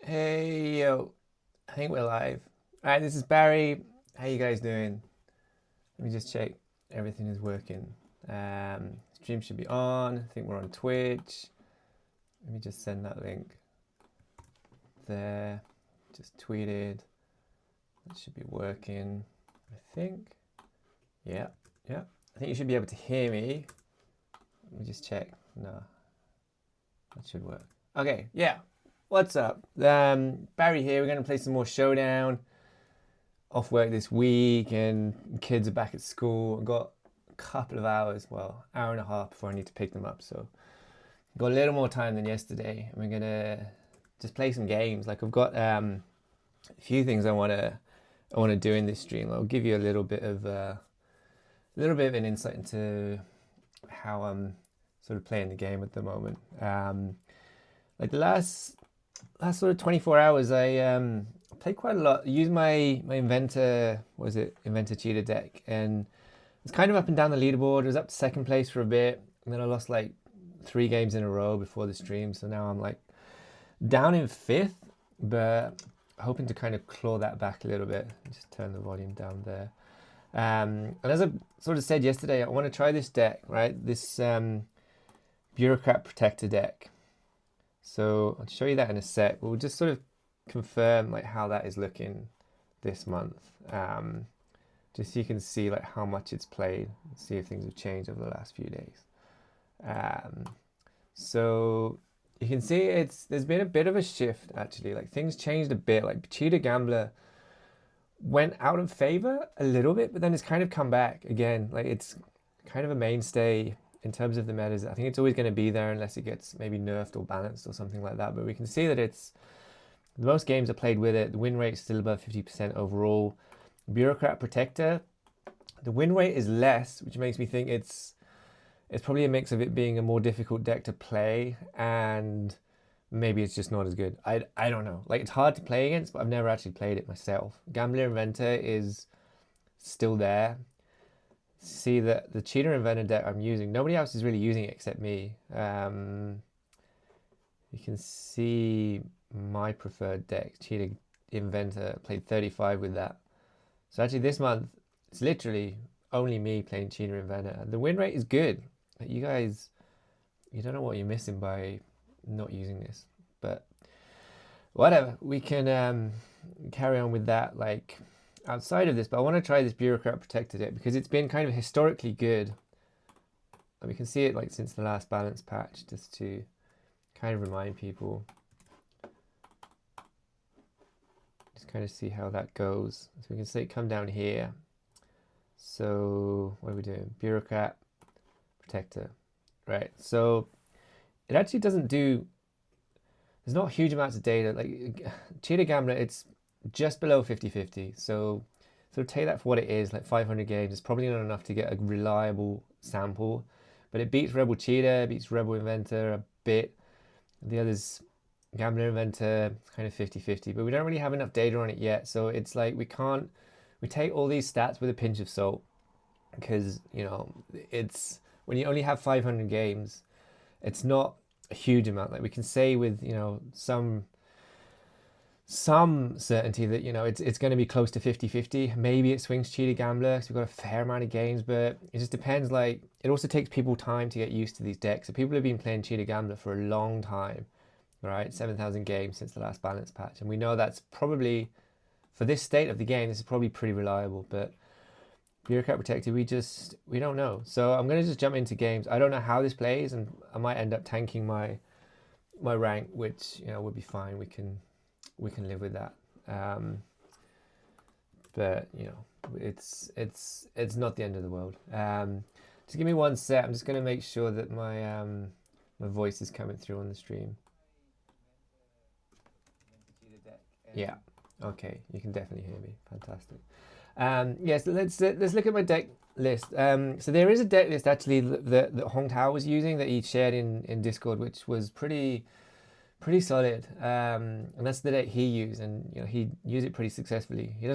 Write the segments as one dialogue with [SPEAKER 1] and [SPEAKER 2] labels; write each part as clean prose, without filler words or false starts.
[SPEAKER 1] Hey yo, I think we're live. All right, this is Barry. How you guys doing? Let me just check everything is working. Stream should be on. I think we're on Twitch. Let me just send that link there. Just tweeted. That should be working. I think. Yeah, yeah. I think you should be able to hear me. Let me just check. No, that should work. Okay, yeah. What's up? Barry here. We're gonna play some more Showdown. Off work this week and kids are back at school. I've got a couple of hours, well, hour and a half before I need to pick them up. So I've got a little more time than yesterday. And we're gonna just play some games. Like I've got a few things I wanna do in this stream. I'll give you a little bit of an insight into how I'm sort of playing the game at the moment. Like the last sort of 24 hours, I played quite a lot. Used my inventor, what was it, inventor cheater deck, and it's kind of up and down the leaderboard. It was up to second place for a bit, and then I lost like 3 games in a row before the stream. So now I'm like down in fifth, but hoping to kind of claw that back a little bit. Just turn the volume down there. And as I sort of said yesterday, I want to try this deck, right? This bureaucrat protector deck. So I'll show you that in a sec. We'll just sort of confirm like how that is looking this month, just so you can see like how much it's played, see if things have changed over the last few days. So you can see there's been a bit of a shift actually. Like things changed a bit. Like Cheetah Gambler went out of favor a little bit, but then it's kind of come back again. Like it's kind of a mainstay in terms of the metas. I think it's always going to be there unless it gets maybe nerfed or balanced or something like that. But we can see that it's most games are played with it. The win rate is still above 50% overall. Bureaucrat Protector, the win rate is less, which makes me think it's probably a mix of it being a more difficult deck to play and maybe it's just not as good. I don't know. Like it's hard to play against, but I've never actually played it myself. Gambler Inventor is still there. See that the Cheater Inventor deck I'm using, nobody else is really using it except me. You can see my preferred deck, Cheetah Inventor, played 35 with that. So actually this month, it's literally only me playing Cheetah Inventor. The win rate is good. You guys, you don't know what you're missing by not using this. But whatever, we can carry on with that like outside of this. But I want to try this Bureaucrat Protector deck because it's been kind of historically good. And we can see it like since the last balance patch, just to kind of remind people. Kind of see how that goes. So we can see it come down here. So what are we doing? Bureaucrat Protector, right? So it actually doesn't do, there's not huge amounts of data. Like Cheetah Gambler, it's just below 50-50. So sort of take that for what it is, like 500 games. It's probably not enough to get a reliable sample, but it beats Rebel Cheetah, beats Rebel Inventor a bit. The others, Gambler Inventor, kind of 50-50, but we don't really have enough data on it yet. So it's like we take all these stats with a pinch of salt because, you know, it's when you only have 500 games, it's not a huge amount. Like we can say with, you know, some certainty that, you know, it's going to be close to 50-50. Maybe it swings Cheetah Gambler because we've got a fair amount of games, but it just depends. Like it also takes people time to get used to these decks. So people have been playing Cheetah Gambler for a long time. Right, 7,000 games since the last balance patch, and we know that's probably, for this state of the game, this is probably pretty reliable. But Bureaucrat Protected, we don't know. So I'm gonna just jump into games. I don't know how this plays, and I might end up tanking my rank, which, you know, would be fine. We can live with that. But you know, it's not the end of the world. Just give me one sec. I'm just gonna make sure that my voice is coming through on the stream. Yeah. Okay. You can definitely hear me. Fantastic. Yes. Let's look at my deck list. So there is a deck list actually that Hong Tao was using that he shared in Discord, which was pretty solid. And that's the deck he used, and you know he used it pretty successfully. I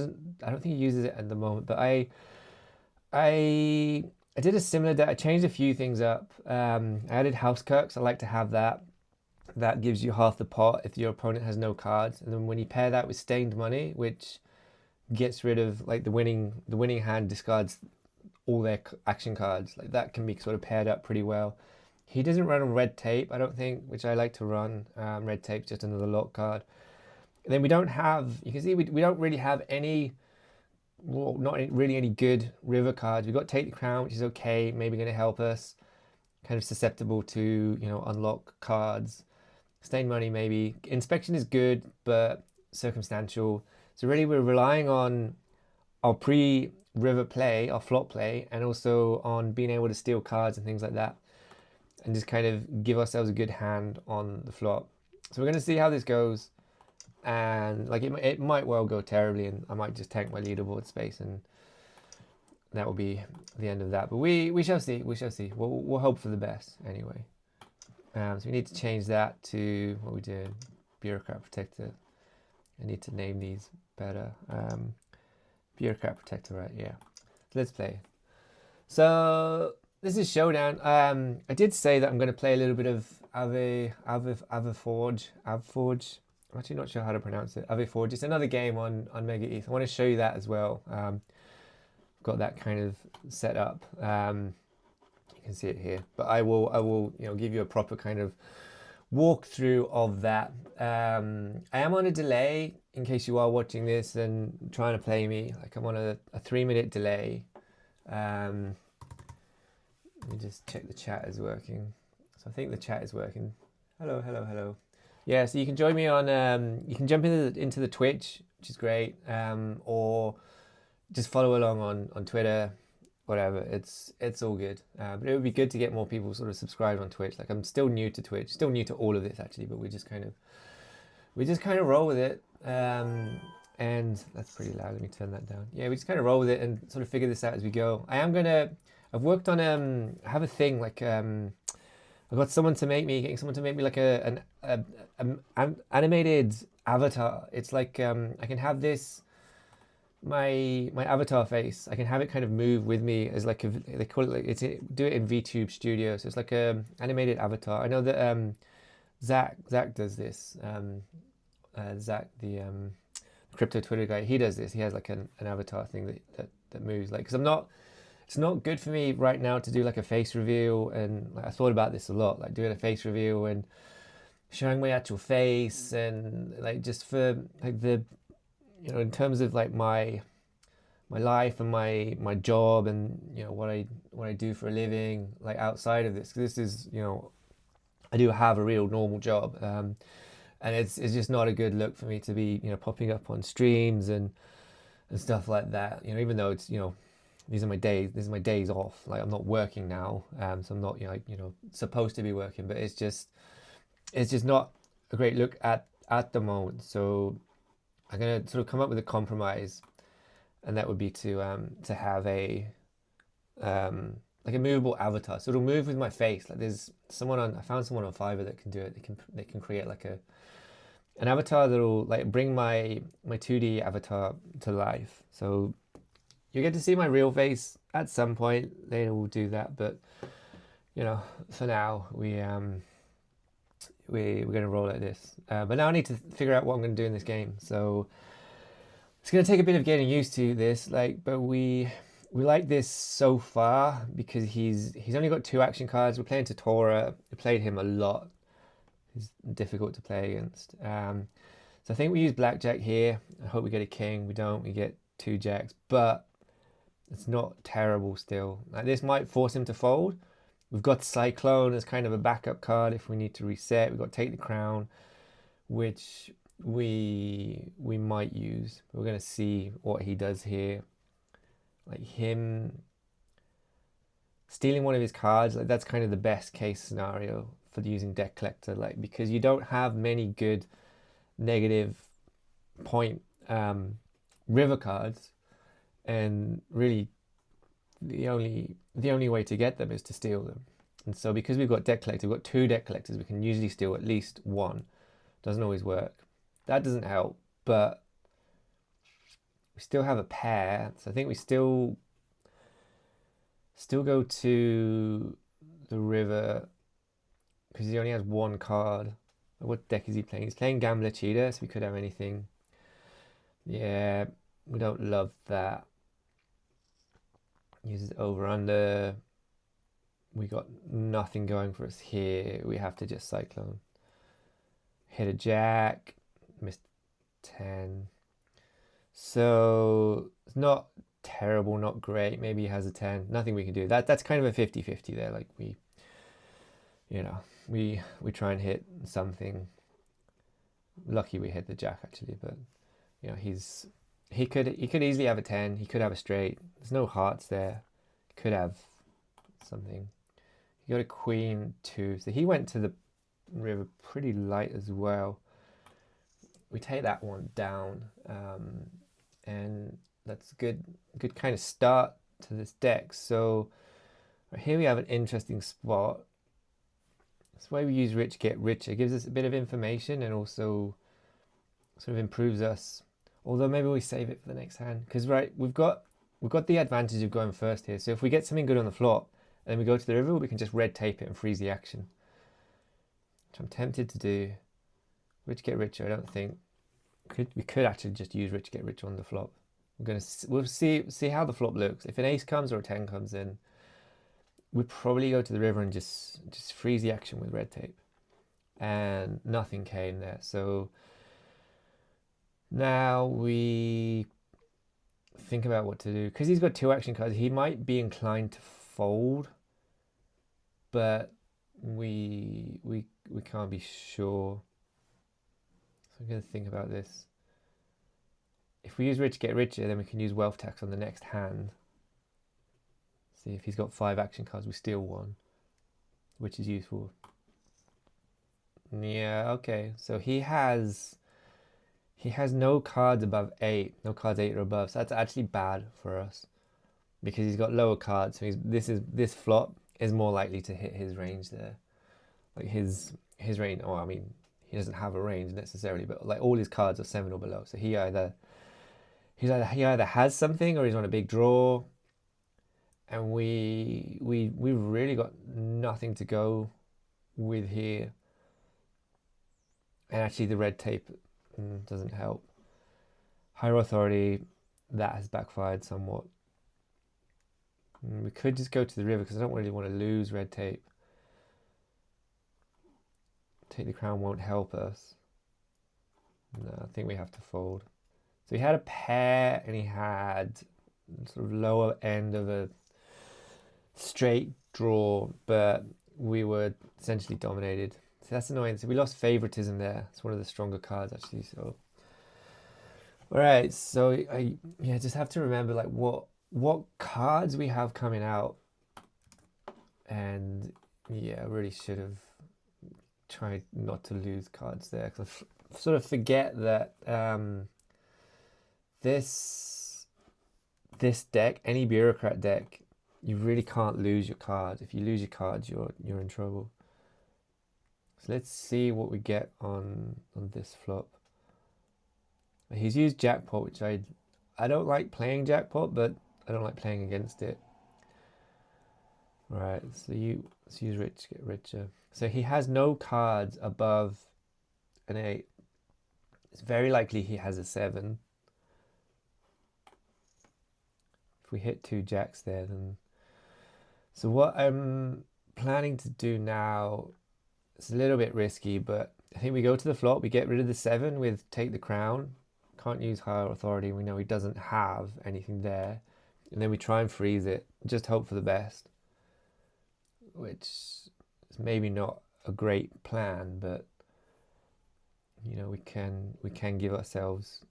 [SPEAKER 1] don't think he uses it at the moment, but I did a similar deck. I changed a few things up. I added House Kirks. I like to have that. that gives you half the pot if your opponent has no cards. And then when you pair that with Stained Money, which gets rid of like the winning hand discards all their action cards, like that can be sort of paired up pretty well. He doesn't run on Red Tape, I don't think, which I like to run. Red Tape's just another lock card. And then we don't have, you can see we don't really have any, well, not really any good river cards. We've got Take the Crown, which is okay, maybe going to help us. Kind of susceptible to, you know, unlock cards. Stained Money maybe. Inspection is good, but circumstantial. So really we're relying on our pre-river play, our flop play, and also on being able to steal cards and things like that. And just kind of give ourselves a good hand on the flop. So we're going to see how this goes. And like it might well go terribly, and I might just tank my leaderboard space, and that will be the end of that. But we shall see. We shall see. We'll hope for the best anyway. So we need to change that to what we did. Bureaucrat Protector. I need to name these better. Bureaucrat Protector, right? Yeah. So let's play. So this is Showdown. I did say that I'm going to play a little bit of Avforge. I'm actually not sure how to pronounce it. Avforge. It's another game on Mega ETH. I want to show you that as well. Got that kind of set up. You can see it here. But I will give you a proper kind of walkthrough of that. I am on a delay in case you are watching this and trying to play me. Like I'm on a 3-minute delay. Let me just check the chat is working. So I think the chat is working. Hello. Yeah, so you can join me on, you can jump into the Twitch, which is great, or just follow along on Twitter, whatever. It's all good. But it would be good to get more people sort of subscribed on Twitch. Like I'm still new to Twitch, still new to all of this actually, but we just kind of roll with it. And that's pretty loud. Let me turn that down. Yeah, we just kind of roll with it and sort of figure this out as we go. I've worked on I have a thing like I've got getting someone to make me like an animated avatar. It's like I can have this my avatar face. I can have it kind of move with me as like they call it like do it in VTube Studio. So it's like a animated avatar. I know that Zach does this. Zach the crypto Twitter guy. He does this. He has like an avatar thing that moves like because it's not good for me right now to do like a face reveal, and like, I thought about this a lot, like doing a face reveal and showing my actual face, and like just for like the, you know, in terms of like my life and my job and, you know, what I do for a living, like outside of this, 'cause this is, you know, I do have a real normal job, and it's just not a good look for me to be, you know, popping up on streams and stuff like that, you know, even though it's, you know, these are my days off. Like I'm not working now, so I'm not, you know, supposed to be working. But it's just not a great look at the moment. So I'm gonna sort of come up with a compromise, and that would be to have a like a movable avatar. So it'll move with my face. Like there's I found someone on Fiverr that can do it. They can create like an avatar that'll like bring my 2D avatar to life. So you get to see my real face at some point. They will do that, but you know, for now we're gonna roll like this. But now I need to figure out what I'm gonna do in this game. So it's gonna take a bit of getting used to this. Like, but we like this so far because he's only got 2 action cards. We're playing Totora. We played him a lot. He's difficult to play against. So I think we use blackjack here. I hope we get a king. We don't. We get 2 jacks, but it's not terrible still. Like this might force him to fold. We've got Cyclone as kind of a backup card if we need to reset. We've got Take the Crown, which we might use. We're going to see what he does here. Like him stealing one of his cards, like that's kind of the best case scenario for using Deck Collector, like because you don't have many good negative point river cards. And really, the only way to get them is to steal them. And so because we've got Deck Collector, we've got 2 Deck Collectors, we can usually steal at least 1. Doesn't always work. That doesn't help, but we still have a pair. So I think we still go to the river because he only has 1 card. What deck is he playing? He's playing Gambler Cheetah, so we could have anything. Yeah, we don't love that. Uses over under. We got nothing going for us here. We have to just cyclone. Hit a jack. Missed 10. So it's not terrible, not great. Maybe he has a 10. Nothing we can do. That's kind of a 50-50 there. Like we try and hit something. Lucky we hit the jack actually, but you know, he could easily have a 10. He could have a straight. There's no hearts there. He could have something. He got a queen too, so he went to the river pretty light as well. We take that one down, and that's a good kind of start to this deck. So here we have an interesting spot. That's why we use Rich Get Richer. It gives us a bit of information and also sort of improves us. Although maybe we save it for the next hand, because right, we've got the advantage of going first here. So if we get something good on the flop and then we go to the river, we can just red tape it and freeze the action, which I'm tempted to do. Rich Get Richer, I don't think. We could actually just use Rich Get Richer on the flop. We'll see how the flop looks. If an ace comes or a 10 comes in, we probably go to the river and just freeze the action with red tape. And nothing came there. So now we think about what to do. Because he's got 2 action cards, he might be inclined to fold, but we can't be sure. So I'm going to think about this. If we use Rich Get Richer, then we can use Wealth Tax on the next hand. See, if he's got 5 action cards, we steal 1, which is useful. Yeah, okay. So he has no cards above 8, no cards 8 or above. So that's actually bad for us because he's got lower cards. So this flop is more likely to hit his range there. Like his range. Oh, I mean, he doesn't have a range necessarily, but like all his cards are 7 or below. So he either has something or he's on a big draw, and we've really got nothing to go with here. And actually, the red tape doesn't help. Higher authority, that has backfired somewhat. We could just go to the river because I don't really want to lose red tape. Take the crown won't help us. No, I think we have to fold. So he had a pair and he had sort of lower end of a straight draw, but we were essentially dominated. So that's annoying. So we lost favoritism there. It's one of the stronger cards actually. So all right, so I just have to remember like what cards we have coming out, and yeah, I really should have tried not to lose cards there because I sort of forget that this deck, any bureaucrat deck, you really can't lose your cards. If you lose your cards, you're in trouble. So let's see what we get on this flop. He's used jackpot, which I don't like playing jackpot, but I don't like playing against it. Right, so let's use Rich Get Richer. So he has no cards above an 8. It's very likely he has a 7. If we hit 2 jacks there, then... So what I'm planning to do now, it's a little bit risky, but I think we go to the flop, we get rid of the 7 with Take the Crown. Can't use Higher Authority, we know he doesn't have anything there. And then we try and freeze it, just hope for the best. Which is maybe not a great plan, but you know, we can give ourselves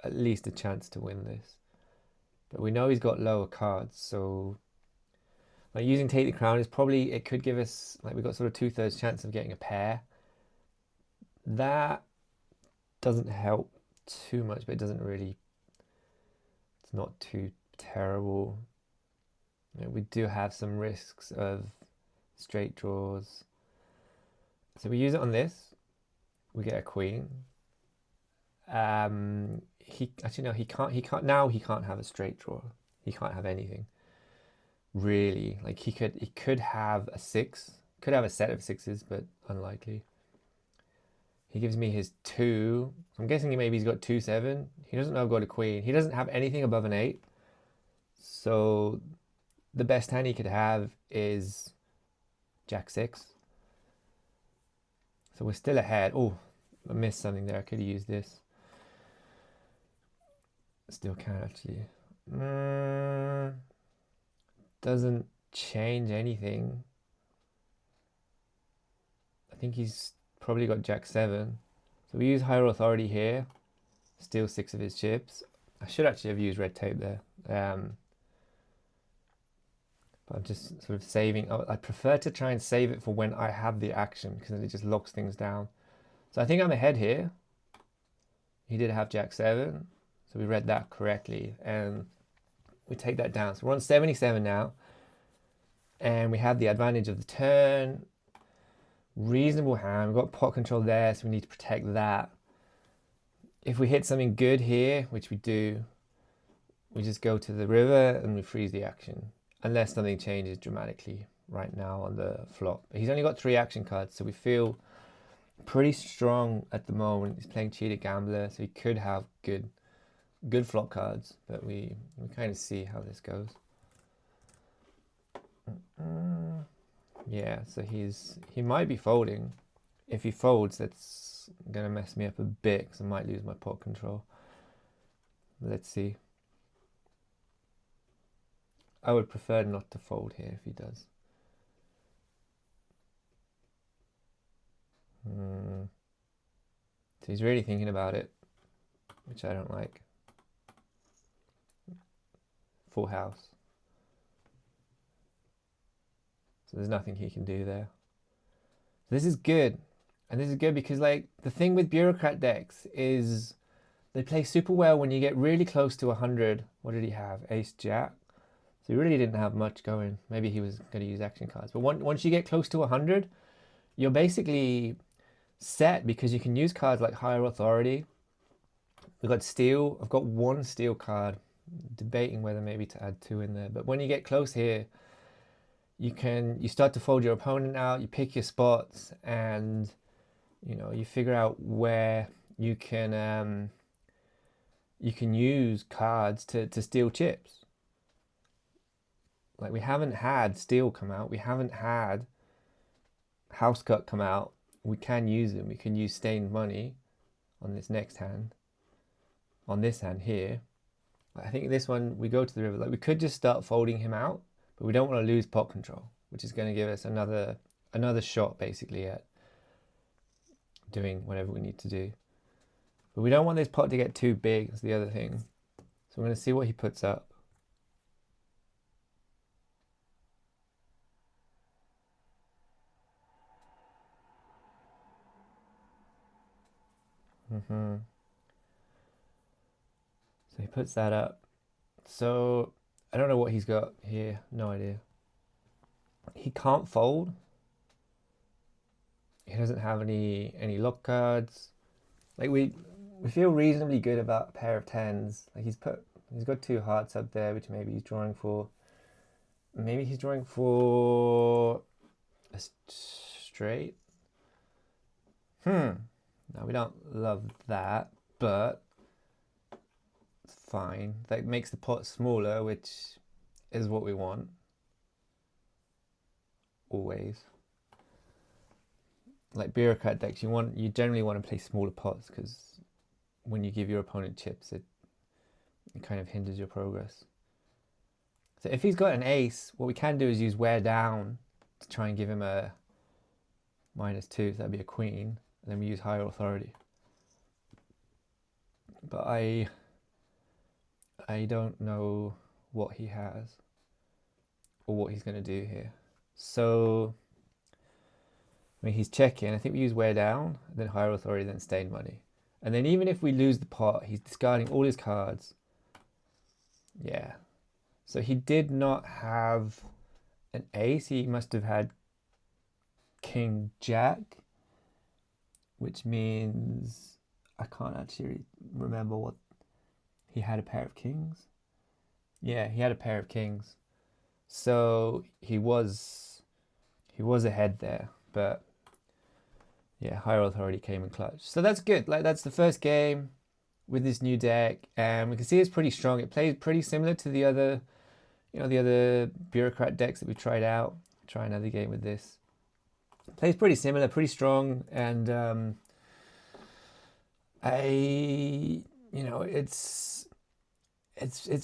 [SPEAKER 1] at least a chance to win this. But we know he's got lower cards, so like using Take the Crown is probably, it could give us, like we've got sort of 2/3 chance of getting a pair. That doesn't help too much, but it doesn't really, it's not too terrible. You know, we do have some risks of straight draws. So we use it on this, we get a queen. He can't have a straight draw. He can't have anything. Really, like he could have a 6, could have a set of 6s, but unlikely. He gives me his 2. I'm guessing maybe he's got 2-7. He doesn't know I've got a queen. He doesn't have anything above an 8. So the best hand he could have is Jack 6. So we're still ahead. Oh, I missed something there. I could have used this. Still can actually. Doesn't change anything. I think he's probably got Jack 7. So we use higher authority here. Steal 6 of his chips. I should actually have used red tape there. But I'm just sort of saving. I prefer to try and save it for when I have the action, because then it just locks things down. So I think I'm ahead here. He did have Jack 7. So we read that correctly. And we take that down. So we're on 77 now. And we have the advantage of the turn. Reasonable hand. We've got pot control there, so we need to protect that. If we hit something good here, which we do, we just go to the river and we freeze the action. Unless something changes dramatically right now on the flop. He's only got 3 action cards, so we feel pretty strong at the moment. He's playing cheated gambler, so he could have good flop cards, but we kind of see how this goes. Yeah, so he might be folding. If he folds, that's gonna mess me up a bit, because I might lose my pot control. Let's see. I would prefer not to fold here if he does. So he's really thinking about it, which I don't like. Full house. So there's nothing he can do there. So this is good. And this is good because, like, the thing with bureaucrat decks is they play super well when you get really close to 100. What did he have? Ace Jack. So he really didn't have much going. Maybe he was going to use action cards. But once you get close to 100, you're basically set, because you can use cards like higher authority. We've got steal. I've got 1 steal card. Debating whether maybe to add 2 in there. But when you get close here, you start to fold your opponent out. You pick your spots, and you figure out where you can use cards to steal chips. Like, we haven't had steal come out. We haven't had house cut come out. We can use them. We can use stained money on this next hand. On this hand here. I think this one, we go to the river. Like, we could just start folding him out, but we don't want to lose pot control, which is going to give us another shot basically at doing whatever we need to do. But we don't want this pot to get too big. That's the other thing. So we're going to see what he puts up. So he puts that up. So I don't know what he's got here. No idea. He can't fold. He doesn't have any lock cards. Like, we feel reasonably good about a pair of 10s. Like, he's got 2 hearts up there, which maybe he's drawing for. Maybe he's drawing for a straight. No, we don't love that, but it's fine. That makes the pot smaller, which is what we want. Always. Like bureaucrat decks, you generally want to play smaller pots, because when you give your opponent chips, it kind of hinders your progress. So if he's got an ace, what we can do is use wear down to try and give him a -2, so that'd be a queen, and then we use higher authority. But I don't know what he has or what he's going to do here. So, I mean, he's checking. I think we use wear down, then higher authority, then stained money. And then even if we lose the pot, he's discarding all his cards. Yeah. So he did not have an ace. He must have had king jack, which means I can't actually remember what he had. A pair of kings. Yeah, he had a pair of kings. So he was ahead there, but Yeah, Higher Authority came in clutch. So that's good. Like, that's the first game with this new deck, and we can see it's pretty strong. It plays pretty similar to the other, the other bureaucrat decks that we tried out. Try another game with this. It plays pretty similar, pretty strong, and it's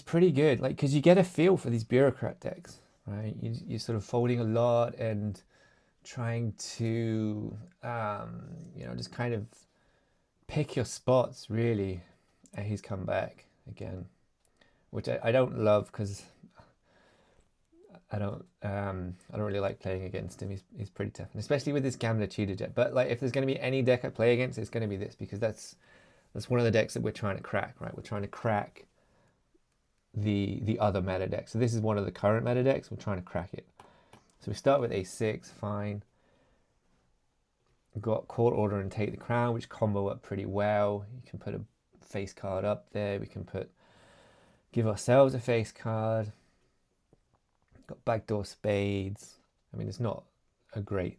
[SPEAKER 1] pretty good. Like, because you get a feel for these bureaucrat decks, right? You're sort of folding a lot and trying to just kind of pick your spots, really. And he's come back again, which I don't love, because I don't really like playing against him. He's pretty tough, and especially with this Gambler Cheetah Jet. But like, if there's going to be any deck I play against, it's going to be this, because that's one of the decks that we're trying to crack, right? We're trying to crack the other meta deck. So this is one of the current meta decks. We're trying to crack it. So we start with A6, fine. We've got Court Order and Take the Crown, which combo up pretty well. You can put a face card up there. We can give ourselves a face card. Got Backdoor Spades. I mean, it's not a great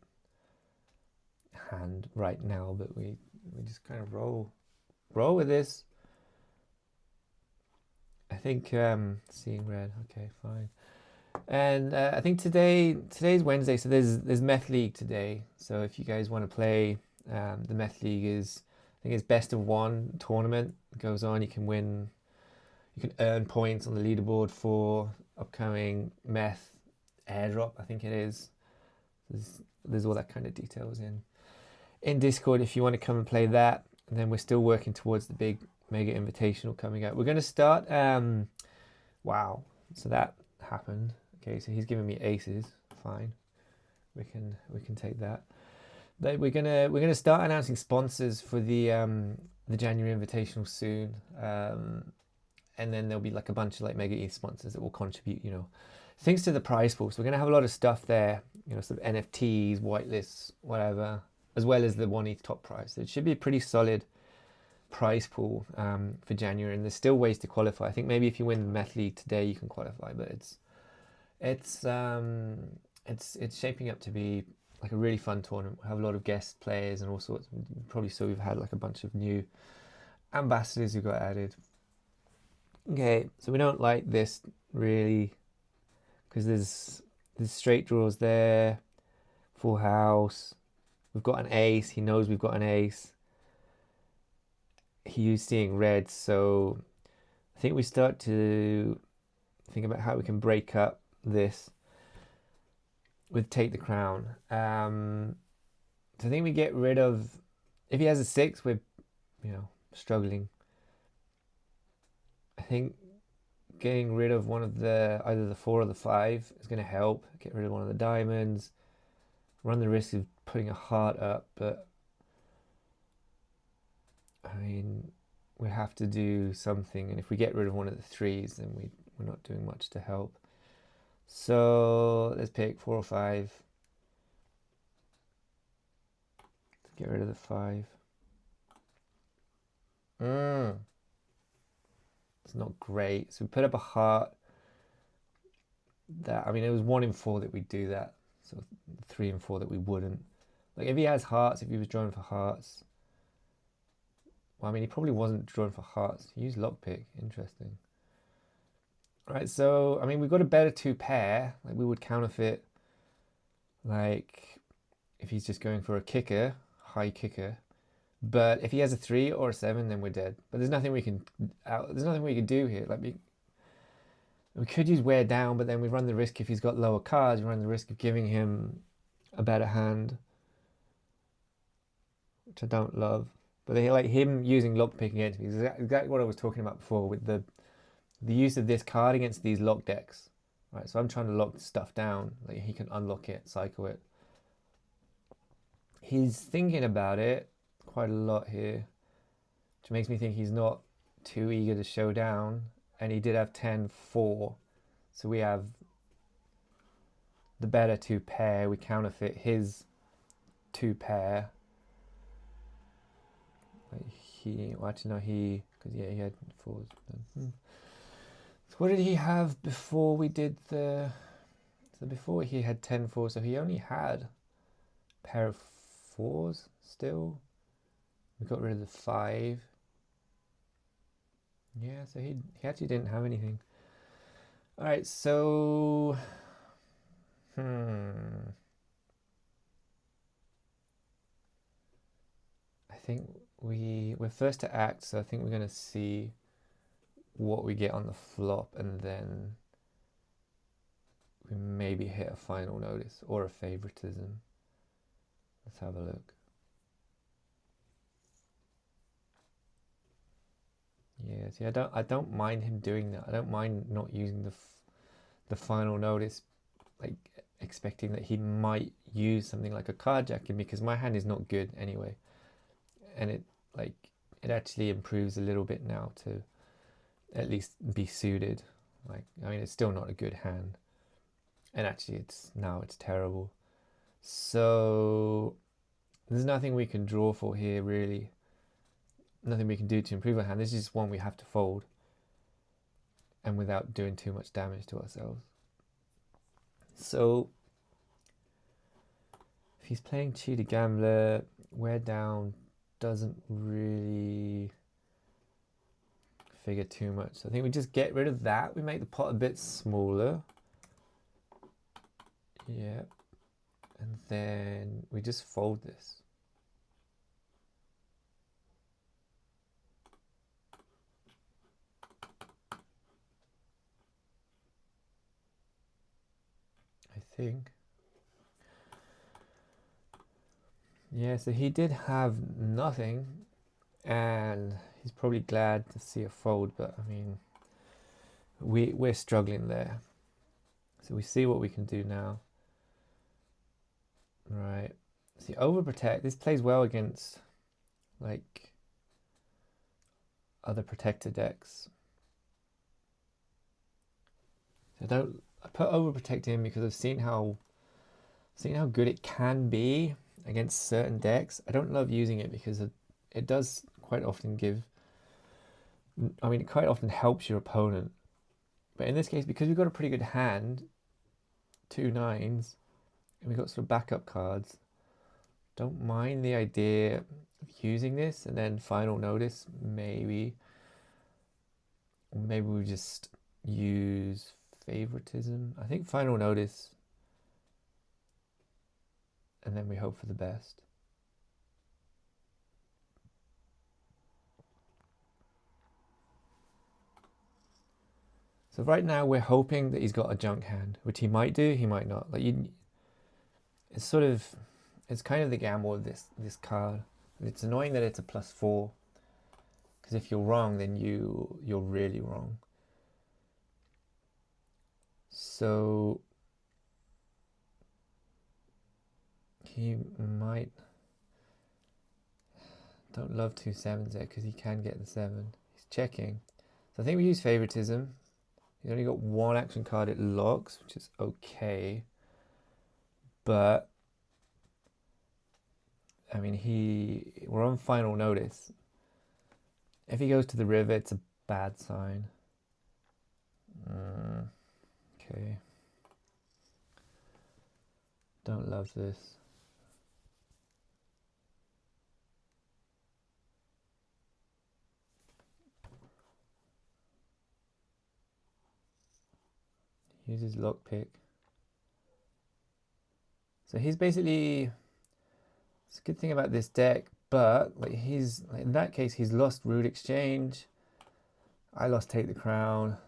[SPEAKER 1] hand right now, but we just kind of roll with this. I think seeing red. Okay, fine. And I think today's Wednesday, so there's Meth League today. So if you guys want to play, the Meth League is, I think it's best of one tournament. It goes on. You can earn points on the leaderboard for upcoming Meth airdrop, I think it is. There's all that kind of details in Discord if you want to come and play that. And then we're still working towards the big Mega Invitational coming out. We're going to start. Wow, so that happened. Okay, so he's giving me aces. Fine, we can take that. But we're gonna start announcing sponsors for the January Invitational soon. And then there'll be like a bunch of like Mega ETH sponsors that will contribute, things to the prize pool. So we're gonna have a lot of stuff there, sort of NFTs, whitelists, whatever, as well as the 1 ETH top prize. So it should be a pretty solid prize pool for January, and there's still ways to qualify. I think maybe if you win the Meth League today, you can qualify, but it's shaping up to be like a really fun tournament. We'll have a lot of guest players and all sorts. You probably saw we've had like a bunch of new ambassadors who got added. Okay, so we don't like this really, because there's straight draws there, full house. We've got an ace. He knows we've got an ace. He's seeing red, so I think we start to think about how we can break up this with Take the Crown. So I think we get rid of, if he has a 6, we're struggling. I think getting rid of one of either the 4 or the 5 is going to help. Get rid of one of the diamonds, run the risk of putting a heart up, but I mean, we have to do something, and if we get rid of one of the 3s, then we're not doing much to help. So let's pick 4 or 5. Let's get rid of the 5. It's not great. So we put up a heart. That, I mean, it was 1 in 4 that we'd do that. So 3 and 4 that we wouldn't. Like, if he has hearts, if he was drawing for hearts. Well, I mean, he probably wasn't drawing for hearts. He used lockpick. Interesting. Right, so, I mean, we've got a better 2 pair. Like, we would counterfeit, like, if he's just going for a kicker, high kicker. But if he has a 3 or a 7, then we're dead. But there's nothing we can do here. Like, we could use wear down, but then we run the risk, if he's got lower cards, we run the risk of giving him a better hand, which I don't love. But they like him using lockpick against me is exactly what I was talking about before with the use of this card against these lock decks. Right, so I'm trying to lock stuff down. Like, he can unlock it, cycle it. He's thinking about it quite a lot here, which makes me think he's not too eager to show down. And he did have 10-4, so we have the better 2 pair. We counterfeit his 2 pair. Because he had 4s. So what did he have before we did the? So before he had 10-4, so he only had a pair of fours still. We got rid of the 5. Yeah, so he actually didn't have anything. All right, so I think we're first to act, so I think we're gonna see what we get on the flop, and then we maybe hit a final notice or a favoritism. Let's have a look. Yeah, see, I don't mind him doing that. I don't mind not using the final notice, like expecting that he might use something like a carjacking, because my hand is not good anyway, and it actually improves a little bit now to at least be suited. Like, I mean, it's still not a good hand, and actually it's terrible. So there's nothing we can draw for here, really. Nothing we can do to improve our hand. This is just one we have to fold, and without doing too much damage to ourselves. So if he's playing cheater gambler, wear down doesn't really figure too much. So I think we just get rid of that. We make the pot a bit smaller. Yeah. And then we just fold this. I think. Yeah, so he did have nothing, and he's probably glad to see a fold, but I mean, we're struggling there. So we see what we can do now. Right. See, overprotect. This plays well against like other protector decks. So I put overprotect in because I've seen how good it can be against certain decks. I don't love using it because it does quite often it quite often helps your opponent. But in this case, because we've got a pretty good hand, 2 9s, and we've got sort of backup cards, don't mind the idea of using this, and then final notice, maybe we just use favoritism. I think final notice, and then we hope for the best. So right now we're hoping that he's got a junk hand, which he might do, he might not. Like, it's kind of the gamble of this card. It's annoying that it's a +4, because if you're wrong, then you're really wrong. So he might. Don't love 2 7s there because he can get the 7. He's checking. So I think we use favoritism. He's only got 1 action card it locks, which is okay. But I mean, we're on final notice. If he goes to the river, it's a bad sign. Okay. Don't love this. Uses lockpick. So he's basically, it's a good thing about this deck, but like in that case he's lost Rude Exchange. I lost Take the Crown.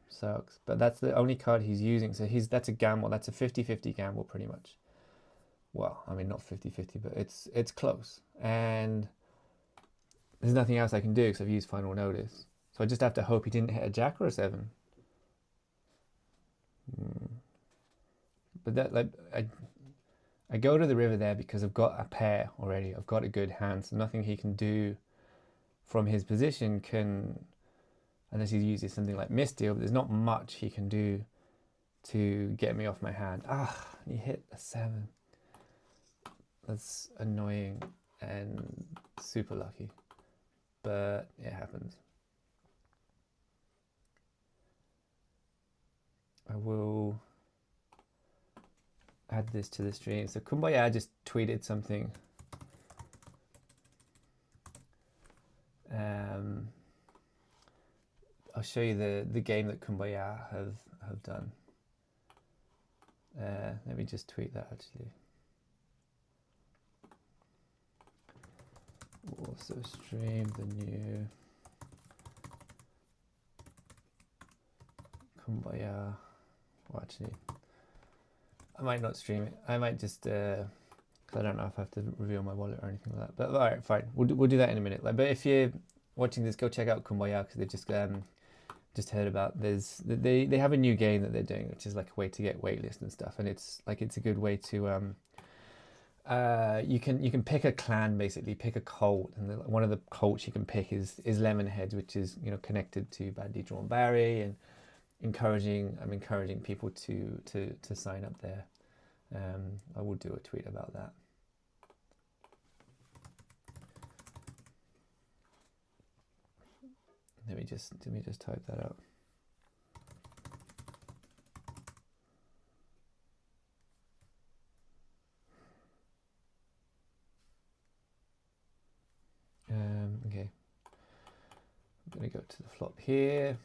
[SPEAKER 1] Sucks. But that's the only card he's using. So that's a gamble. That's a 50-50 gamble pretty much. Well, I mean, not 50-50, but it's close. And there's nothing else I can do because I've used final notice. So I just have to hope he didn't hit a jack or a 7. But that, like, I go to the river there because I've got a pair already. I've got a good hand, so nothing he can do from his position can, unless he uses something like misdeal, but there's not much he can do to get me off my hand. He hit a 7. That's annoying and super lucky, but it happens. I will add this to the stream. So Kumbaya just tweeted something I'll show you the game that Kumbaya have done. Let me just tweet that actually. Also stream the new Kumbaya. Well, actually, I might not stream it. I might just, cause I don't know if I have to reveal my wallet or anything like that. But all right, fine. We'll do that in a minute. Like, but if you're watching this, go check out Kumbaya because they just heard about. They have a new game that they're doing, which is like a way to get waitlist and stuff, and it's a good way to you can pick a clan, basically pick a cult, and one of the cults you can pick is Lemonheads, which is connected to Badly Drawn Barry, and I'm encouraging people to sign up there. I will do a tweet about that. Let me just type that out. Okay, I'm going to go to the flop here.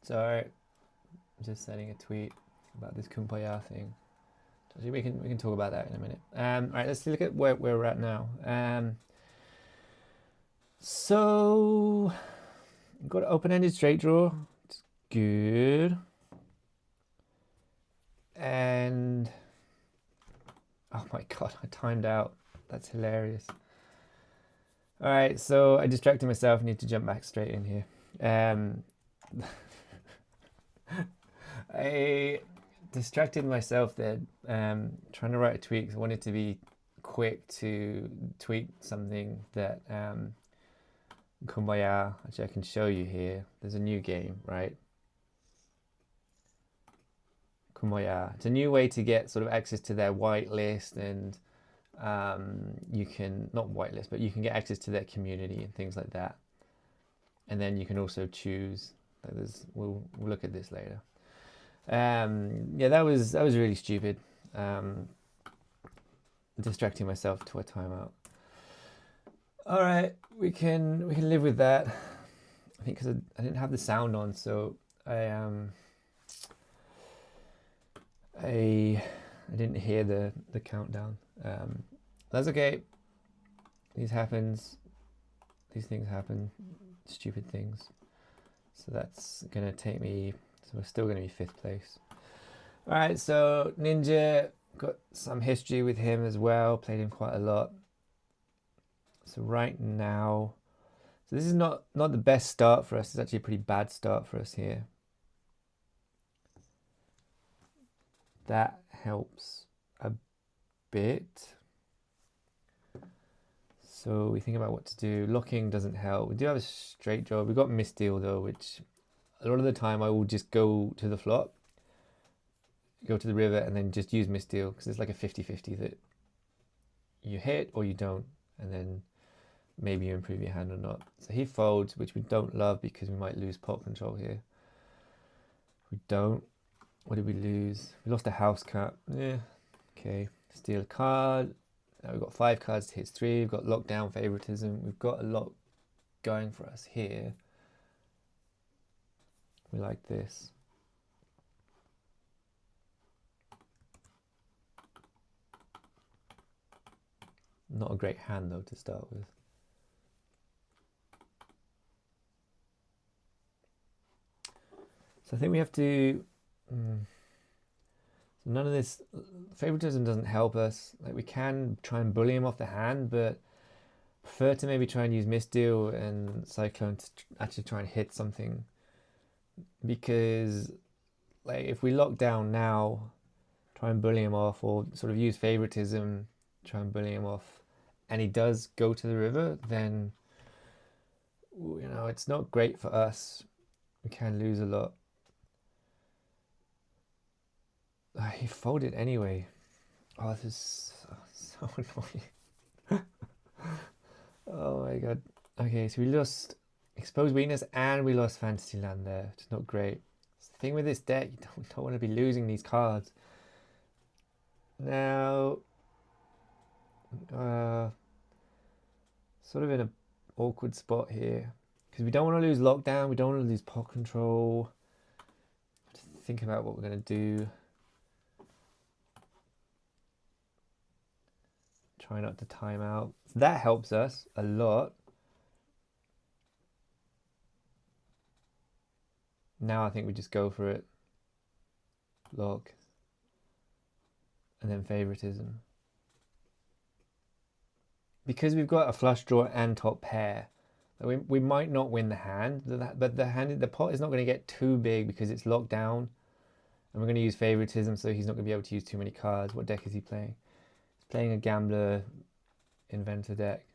[SPEAKER 1] Sorry, I'm just sending a tweet about this Kumbaya thing. Actually, we can talk about that in a minute. All right, let's look at where we're at now. So I've got an open-ended straight draw. It's good. And oh my god, I timed out. That's hilarious. All right, so I distracted myself. I need to jump back straight in here. I distracted myself there trying to write a tweet because I wanted to be quick to tweet something that Kumbaya, actually I can show you here. There's a new game, right? Kumbaya. It's a new way to get sort of access to their whitelist, and you can, not whitelist, but you can get access to their community and things like that. And then you can also choose, we'll look at this later. Yeah, that was really stupid. Distracting myself to a timeout. All right, we can live with that. I think because I didn't have the sound on, so I didn't hear the countdown. That's okay. These things happen, stupid things. So that's gonna take me. So we're still gonna be 5th place. All right, so Ninja, got some history with him as well. Played him quite a lot. So right now, so this is not the best start for us. It's actually a pretty bad start for us here. That helps a bit. So we think about what to do. Locking doesn't help. We do have a straight draw. We've got misdeal though, which a lot of the time I will just go to the flop, go to the river, and then just use misdeal because it's like a 50-50 that you hit or you don't, and then maybe you improve your hand or not. So he folds, which we don't love because we might lose pot control here. We don't. What did we lose? We lost a house cut. Yeah. Okay. Steal a card. Now we've got 5 cards to hit 3. We've got lockdown favoritism. We've got a lot going for us here. We like this. Not a great hand though to start with. So I think we have to. So none of this favoritism doesn't help us. Like we can try and bully him off the hand, but prefer to maybe try and use misdeal and cyclone to actually try and hit something. Because like if we lock down now, try and bully him off, or sort of use favoritism, try and bully him off, and he does go to the river, then it's not great for us. We can lose a lot. He folded anyway. Oh, this is so annoying. Oh my god. Okay, so we lost Exposed Weakness and we lost Fantasyland there. It's not great. It's the thing with this deck, you don't want to be losing these cards. Now, sort of in an awkward spot here. Because we don't want to lose Lockdown, we don't want to lose Pot Control. Just think about what we're going to do. Try not to time out. So that helps us a lot. Now I think we just go for it. Lock. And then favoritism. Because we've got a flush draw and top pair, we might not win the hand, but the pot is not going to get too big because it's locked down. And we're going to use favoritism, so he's not going to be able to use too many cards. What deck is he playing? He's playing a Gambler Inventor deck.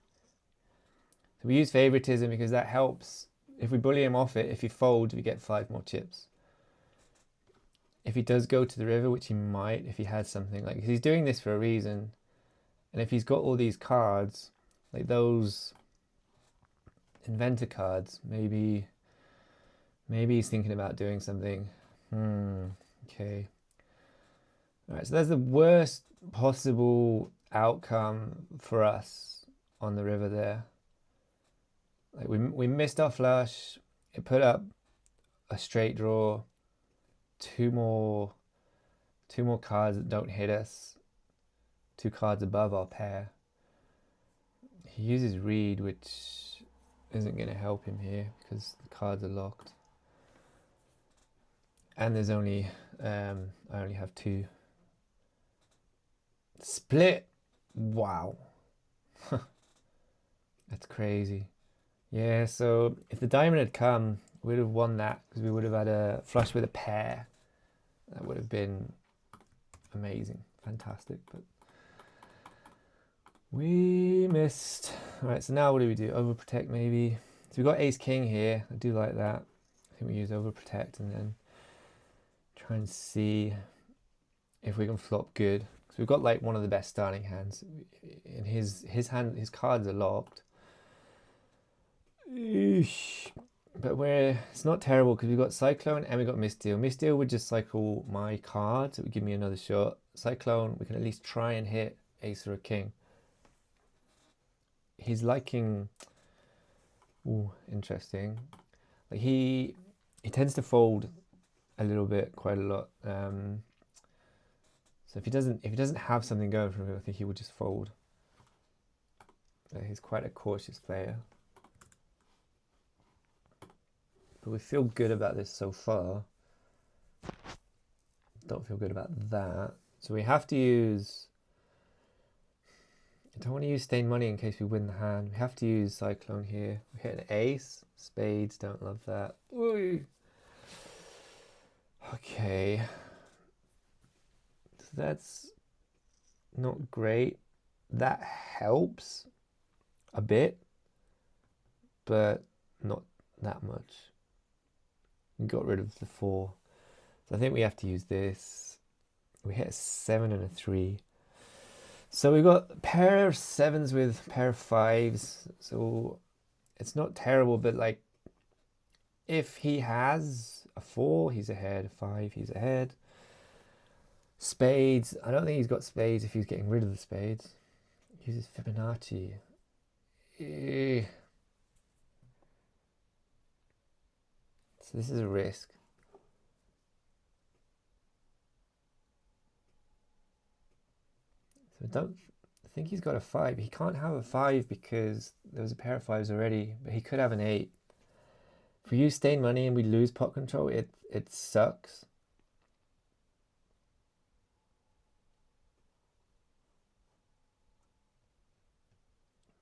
[SPEAKER 1] So we use favoritism because that helps. If we bully him off it, if he folds, we get 5 more chips. If he does go to the river, which he might, if he has something, like he's doing this for a reason. And if he's got all these cards, like those Inventor cards, maybe he's thinking about doing something. Okay. All right, so that's the worst possible outcome for us on the river there. Like we missed our flush. It put up a straight draw. Two more cards that don't hit us. 2 cards above our pair. He uses read, which isn't going to help him here because the cards are locked. And there's only I only have 2. Split. Wow. That's crazy. Yeah, so if the diamond had come, we'd have won that because we would have had a flush with a pair. That would have been amazing, fantastic, but we missed. All right, so now what do we do? Overprotect maybe. So we've got ace king here. I do like that. I think we use overprotect and then try and see if we can flop good. So we've got like one of the best starting hands. In his hand, his cards are locked. Eesh. But it's not terrible because we've got Cyclone and we've got Misdeal. Misdeal would just cycle my cards. It would give me another shot. Cyclone, we can at least try and hit ace or a king. He's liking, ooh, interesting. Like he tends to fold a little bit, quite a lot. So if he doesn't have something going for him, I think he would just fold. He's quite a cautious player. But we feel good about this so far. Don't feel good about that. So we have to use... I don't want to use stained money in case we win the hand. We have to use Cyclone here. We hit an ace. Spades, don't love that. Ooh. Okay. So that's not great. That helps a bit, but not that much. We got rid of the 4. So I think we have to use this. We hit a 7 and a 3. So we've got a pair of 7s with a pair of 5s. So it's not terrible, but like if he has a 4, he's ahead. A 5, he's ahead. Spades. I don't think he's got spades if he's getting rid of the spades. He uses Fibonacci. So this is a risk. So I think he's got a 5. He can't have a 5 because there was a pair of 5s already, but he could have an 8. If we use stained money and we lose pot control, it sucks.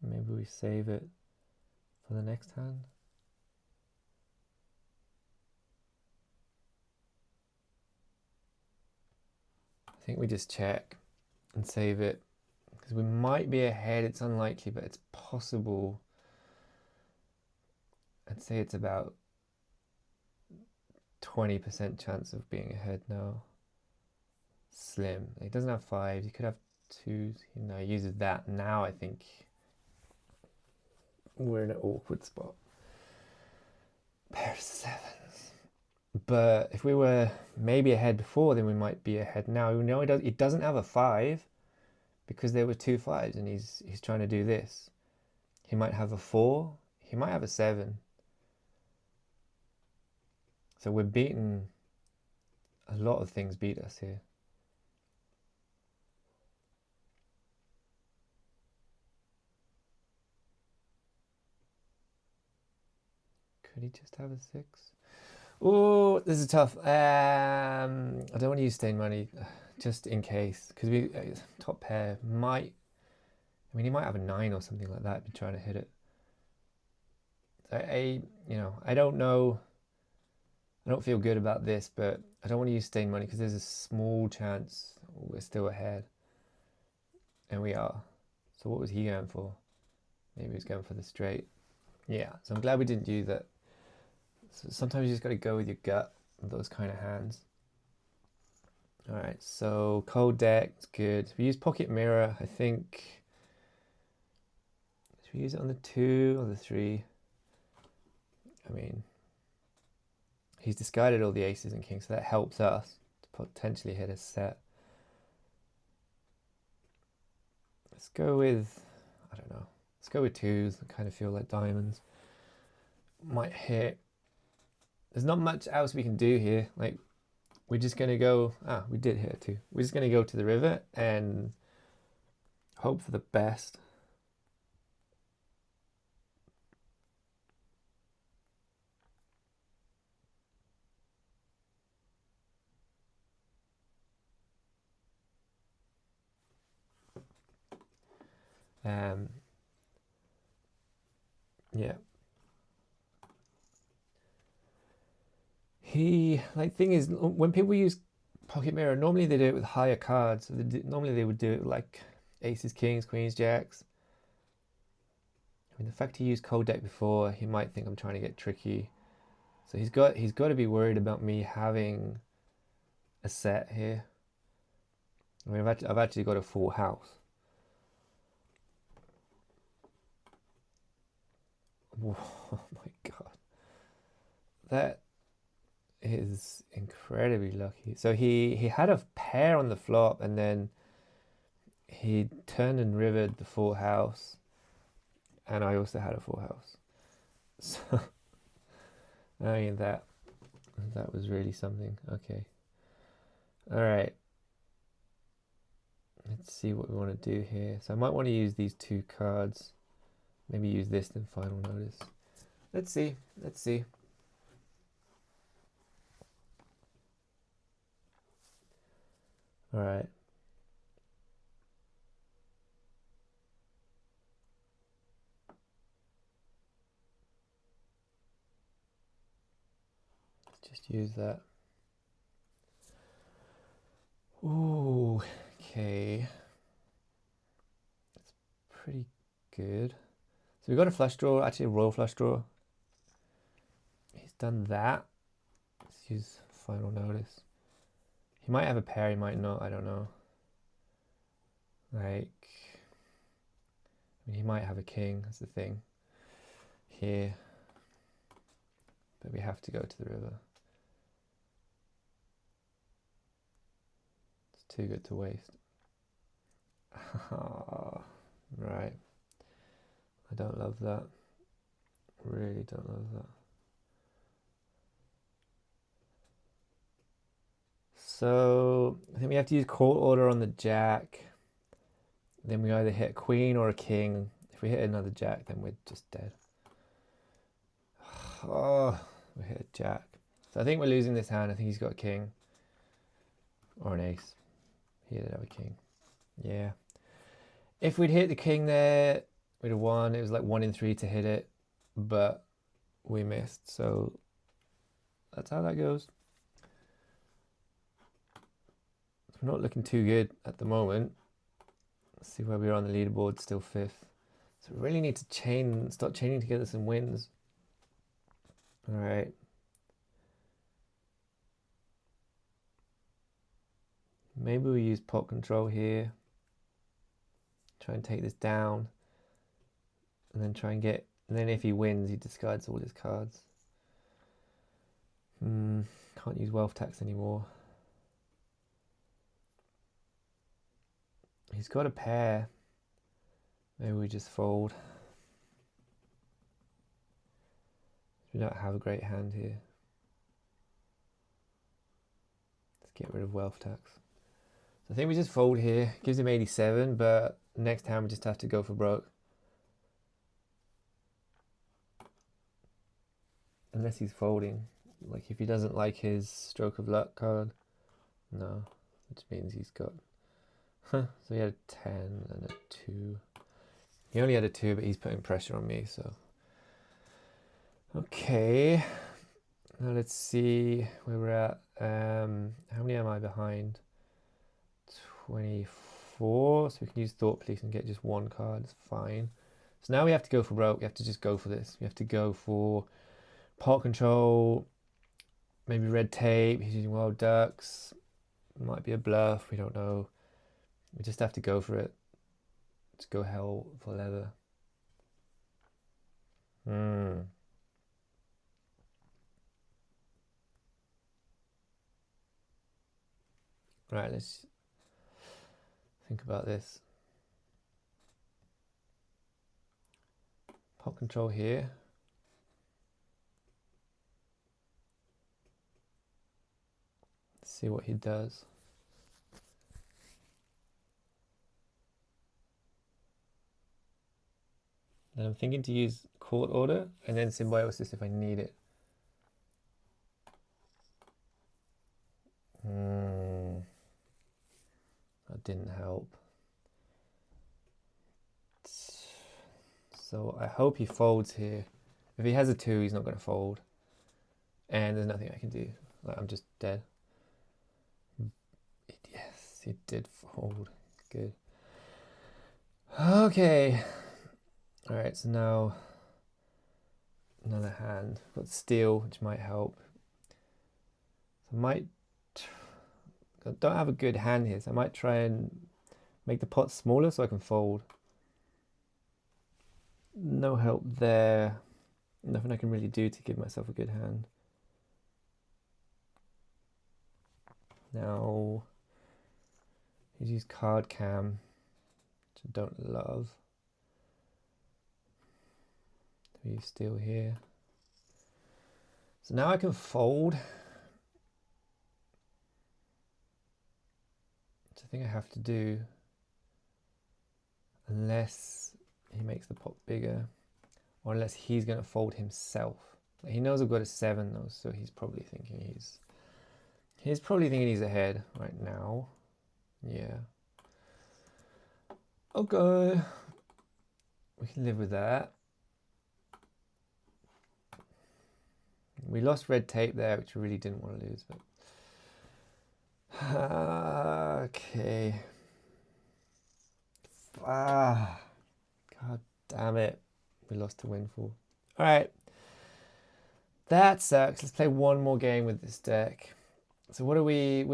[SPEAKER 1] Maybe we save it for the next hand. I think we just check and save it because we might be ahead. It's unlikely, but it's possible. I'd say it's about 20% chance of being ahead now. Slim. He doesn't have 5s. He could have 2s. He uses that now, I think. we're in an awkward spot. Pair of sevens. But if we were maybe ahead before, then we might be ahead now. We know it doesn't have a 5 because there were 2 5s, and he's trying to do this. He might have a 4. He might have a 7. So we're beaten. A lot of things beat us here. Could he just have a 6? Oh, this is tough. I don't want to use stain money, just in case, because we top pair might. I mean, he might have a 9 or something like that. Be trying to hit it. I don't know. I don't feel good about this, but I don't want to use stain money because there's a small chance we're still ahead, and we are. So what was he going for? Maybe he was going for the straight. Yeah. So I'm glad we didn't do that. So sometimes you just got to go with your gut with those kind of hands. All right, so cold deck is good. We use pocket mirror, I think. Should we use it on the 2 or the 3? I mean, he's discarded all the aces and kings, so that helps us to potentially hit a set. Let's go with, I don't know. Let's go with 2s. I kind of feel like diamonds might hit. There's not much else we can do here. Like, we're just going to go... we did hit a 2. We're just going to go to the river and hope for the best. Yeah. Thing is, when people use pocket mirror, normally they do it with higher cards. So normally they would do it with like aces, kings, queens, jacks. I mean, the fact he used cold deck before, he might think I'm trying to get tricky. So he's got to be worried about me having a set here. I mean, I've actually got a full house. Whoa, oh my god, that is incredibly lucky. So he had a pair on the flop, and then he turned and rivered the full house, and I also had a full house. So I mean, that was really something. Okay, all right, let's see what we want to do here. So I might want to use these 2 cards, maybe use this in final notice. Let's see. All right. Let's just use that. Ooh, okay. That's pretty good. So we got a flush draw, actually a royal flush draw. He's done that. Let's use final notice. He might have a pair, he might not, I don't know. Like, I mean, he might have a king, that's the thing. Here. But we have to go to the river. It's too good to waste. Right. I don't love that. Really don't love that. So I think we have to use court order on the jack. Then we either hit a queen or a king. If we hit another jack, then we're just dead. Oh, we hit a jack. So I think we're losing this hand. I think he's got a king or an ace. He did have a king. Yeah. If we'd hit the king there, we'd have won. It was like 1 in 3 to hit it, but we missed. So that's how that goes. We're not looking too good at the moment. Let's see where we are on the leaderboard, still 5th. So we really need to start chaining together some wins. All right. Maybe we use pot control here. Try and take this down. And then try and get And then if he wins, he discards all his cards. Can't use wealth tax anymore. He's got a pair. Maybe we just fold. We don't have a great hand here. Let's get rid of wealth tax. So I think we just fold here. Gives him 87, but next time we just have to go for broke. Unless he's folding. Like if he doesn't like his stroke of luck card. No. Which means he's got... So he had a 10 and a 2. He only had a 2, but he's putting pressure on me, so... Okay. Now let's see where we're at. How many am I behind? 24. So we can use Thought Police and get just one card. It's fine. So now we have to go for broke. We have to just go for this. We have to go for pot control. Maybe red tape. He's using wild ducks. Might be a bluff. We don't know. We just have to go for it. Let's go hell for leather. Right, let's think about this. Pot control here. Let's see what he does. And I'm thinking to use court order and then symbiosis if I need it. That didn't help. So I hope he folds here. If he has a 2, he's not going to fold. And there's nothing I can do. Like, I'm just dead. Yes, he did fold. Good. Okay. Alright, so now another hand. Got steel, which might help. So I might... I don't have a good hand here, so I might try and make the pot smaller so I can fold. No help there. Nothing I can really do to give myself a good hand. Now, he's used card cam, which I don't love. He's still here. So now I can fold. Which I think I have to do. Unless he makes the pot bigger. Or unless he's going to fold himself. He knows I've got a 7 though, so he's probably thinking he's probably thinking he's ahead right now. Yeah. Okay. We can live with that. We lost red tape there, which we really didn't want to lose, but okay. God damn it. We lost to Windfall. Alright. That sucks. Let's play one more game with this deck. So what are we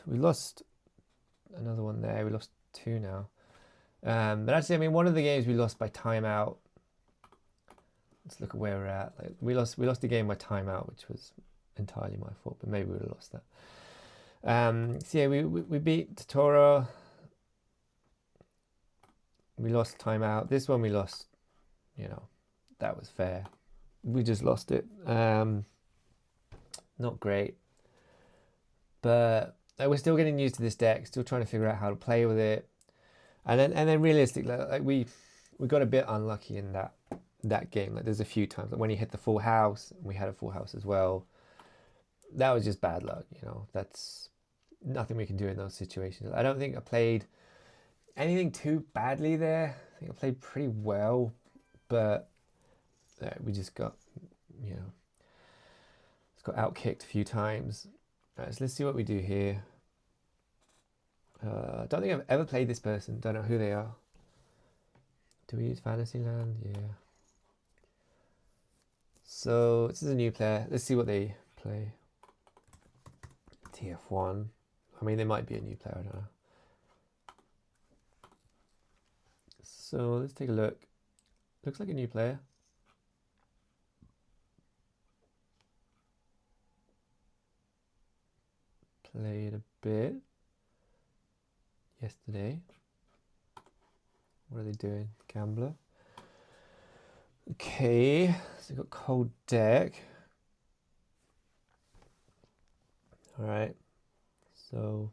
[SPEAKER 1] lost another one there. We lost 2 now. But actually, I mean, one of the games we lost by timeout. Let's look at where we're at. Like, we lost the game by timeout, which was entirely my fault, but maybe we would have lost that. So yeah, we beat Totoro. We lost timeout. This one we lost, you know, that was fair. We just lost it. Not great. But we're still getting used to this deck, still trying to figure out how to play with it. And then realistically, like we got a bit unlucky in that game. Like there's a few times like when he hit the full house, we had a full house as well. That was just bad luck, you know. That's nothing we can do in those situations. I don't think I played anything too badly there. I think I played pretty well, but we just got, you know, just got outkicked a few times. Right, so let's see what we do here. I don't think I've ever played this person. Don't know who they are. Do we use Fantasyland? Yeah. So this is a new player. Let's see what they play. TF1. I mean, they might be a new player. I don't know. So let's take a look. Looks like a new player. Played a bit yesterday. What are they doing? Gambler. Okay, so we've got cold deck. All right, so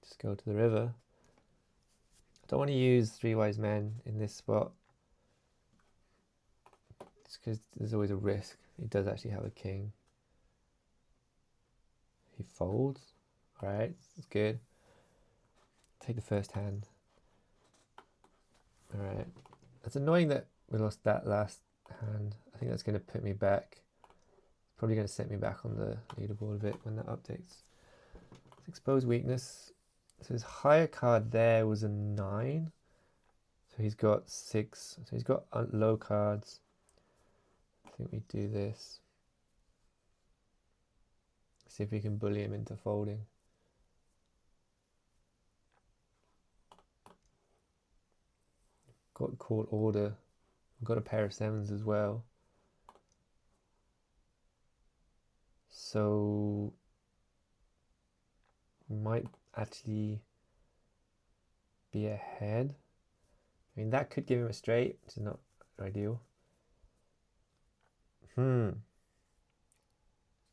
[SPEAKER 1] just go to the river. I don't want to use 3 wise men in this spot. Just because there's always a risk. He does actually have a king. He folds. All right, that's good. Take the first hand. All right, it's annoying that we lost that last hand. I think that's going to put me back. It's probably going to set me back on the leaderboard a bit when that updates. Exposed weakness. So his higher card there was a 9. So he's got 6. So he's got low cards. I think we do this. See if we can bully him into folding. Got court order. We've got a pair of 7s as well. So we might actually be ahead. I mean, that could give him a straight, which is not ideal.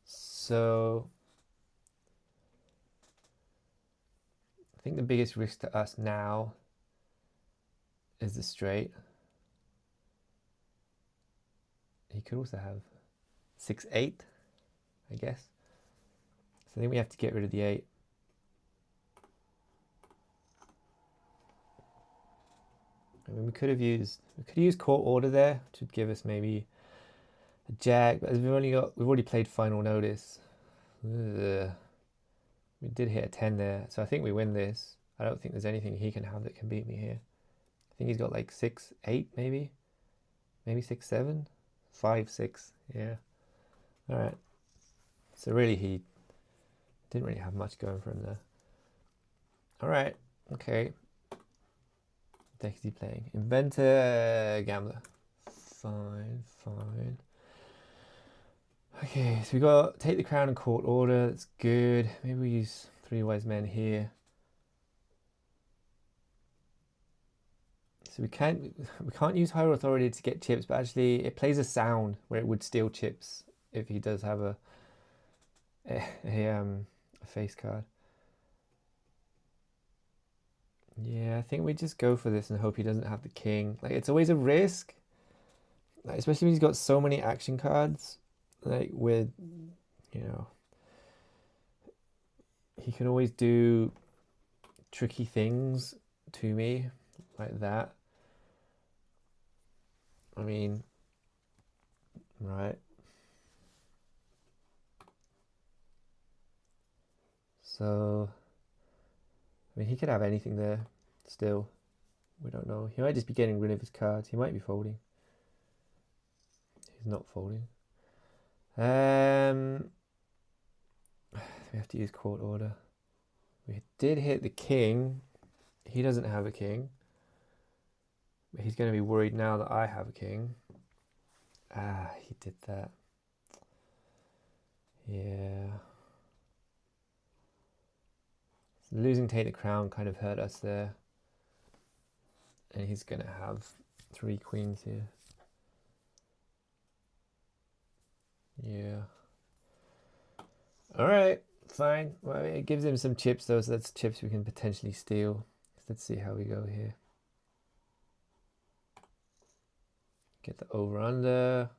[SPEAKER 1] So I think the biggest risk to us now is the straight. He could also have 6-8, I guess. So I think we have to get rid of the 8. I mean, we could use court order there, which would give us maybe a jack, but as we've already played final notice. Ugh. We did hit a 10 there, so I think we win this. I don't think there's anything he can have that can beat me here. I think he's got like 6-8 maybe 6-7, 5-6. Yeah. All right. So really, he didn't really have much going for him there. All right. Okay. Deck is he playing? Inventor, Gambler. Fine. Okay, so we got take the crown and court order. That's good. Maybe we use 3 wise men here. So we can't use higher authority to get chips, but actually it plays a sound where it would steal chips if he does have a face card. Yeah, I think we just go for this and hope he doesn't have the king. Like, it's always a risk, like, especially when he's got so many action cards. Like, with, you know, he can always do tricky things to me like that. I mean, right. So, I mean, he could have anything there still. We don't know. He might just be getting rid of his cards. He might be folding. He's not folding. We have to use court order. We did hit the king. He doesn't have a king. But he's going to be worried now that I have a king. Ah, he did that. Yeah. Losing take the crown kind of hurt us there. And he's going to have 3 queens here. Yeah. All right, fine. Well, it gives him some chips though, so that's chips we can potentially steal. Let's see how we go here. Get the over under.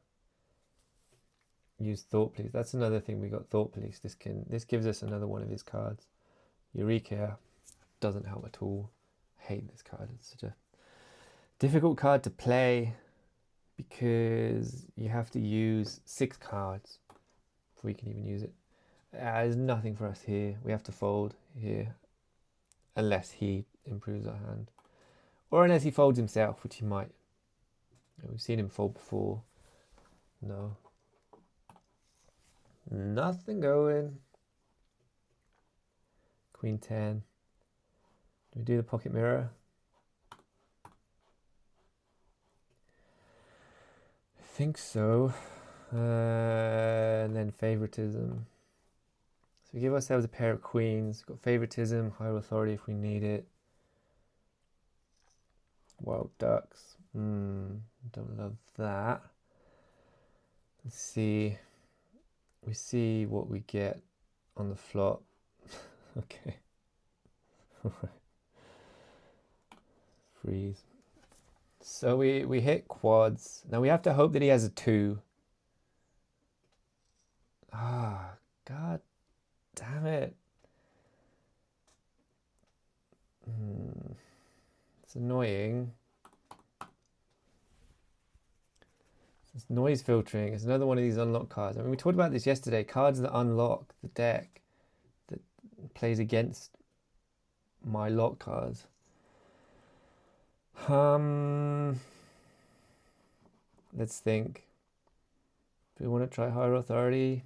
[SPEAKER 1] Use thought police. That's another thing, we got thought police. This gives us another one of his cards. Eureka doesn't help at all. I hate this card. It's such a difficult card to play because you have to use 6 cards before you can even use it. There's nothing for us here. We have to fold here unless he improves our hand, or unless he folds himself, which he might. We've seen him fold before. No. Nothing going. Queen 10. Do we do the pocket mirror? think so. And then favoritism. So we give ourselves a pair of queens. Got favoritism, higher authority if we need it. Wild ducks. Don't love that. Let's see. We see what we get on the flop. Okay. Freeze. So we hit quads. Now we have to hope that he has a 2. Ah, god damn it. It's annoying. It's noise filtering. It's another one of these unlock cards. I mean, we talked about this yesterday. Cards that unlock the deck that plays against my lock cards. Let's think. Do we want to try higher authority?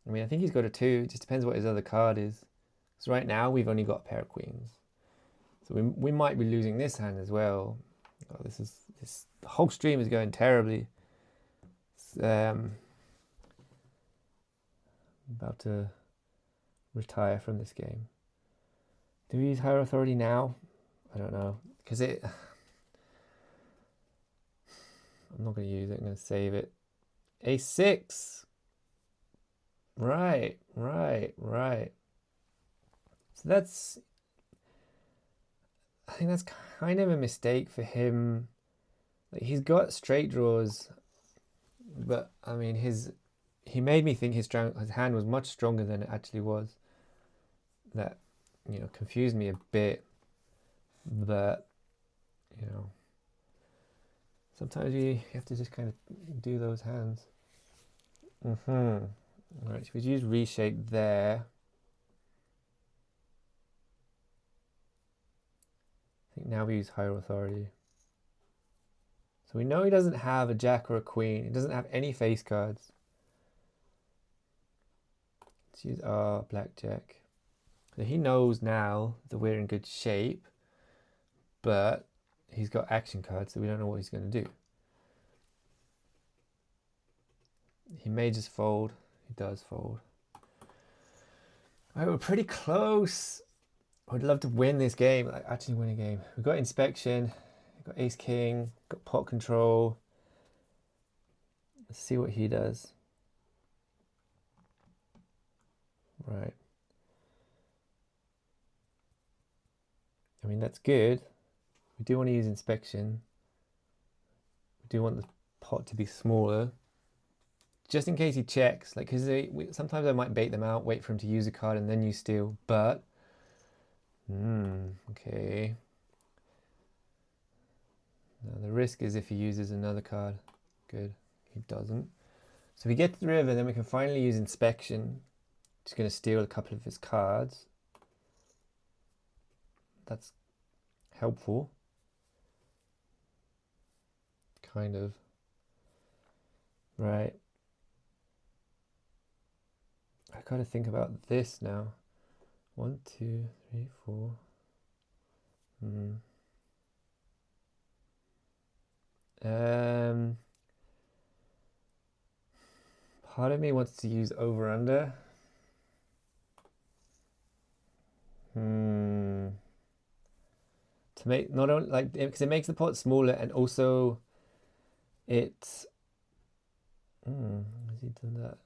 [SPEAKER 1] I mean, I think he's got a 2. It just depends what his other card is. Because right now we've only got a pair of queens. So we might be losing this hand as well. Oh, this the whole stream is going terribly. About to retire from this game. Do we use higher authority now? I don't know. Because I'm not going to use it. I'm going to save it. A6. Right. So I think that's kind of a mistake for him. Like, he's got straight draws, but I mean, he made me think his hand was much stronger than it actually was. That, confused me a bit. But, sometimes you have to just kind of do those hands. Right, so we use reshape there. I think now we use higher authority. So we know he doesn't have a jack or a queen. He doesn't have any face cards. Let's use our blackjack. So he knows now that we're in good shape, but he's got action cards, so we don't know what he's going to do. He may just fold. He does fold. All right, we're pretty close. I'd love to win this game, like actually win a game. We've got inspection, we've got ace king, got pot control. Let's see what he does. Right. I mean, that's good. We do want to use inspection. We do want the pot to be smaller. Just in case he checks, like, because sometimes I might bait them out, wait for him to use a card and then you steal, but okay. Now the risk is if he uses another card. Good, he doesn't. So if we get to the river, then we can finally use inspection. Just going to steal a couple of his cards. That's helpful. Kind of. Right. I gotta think about this now. 1, 2, 3, 4. Part of me wants to use over under. To make not only like because it makes the pot smaller and also it. Has he done that?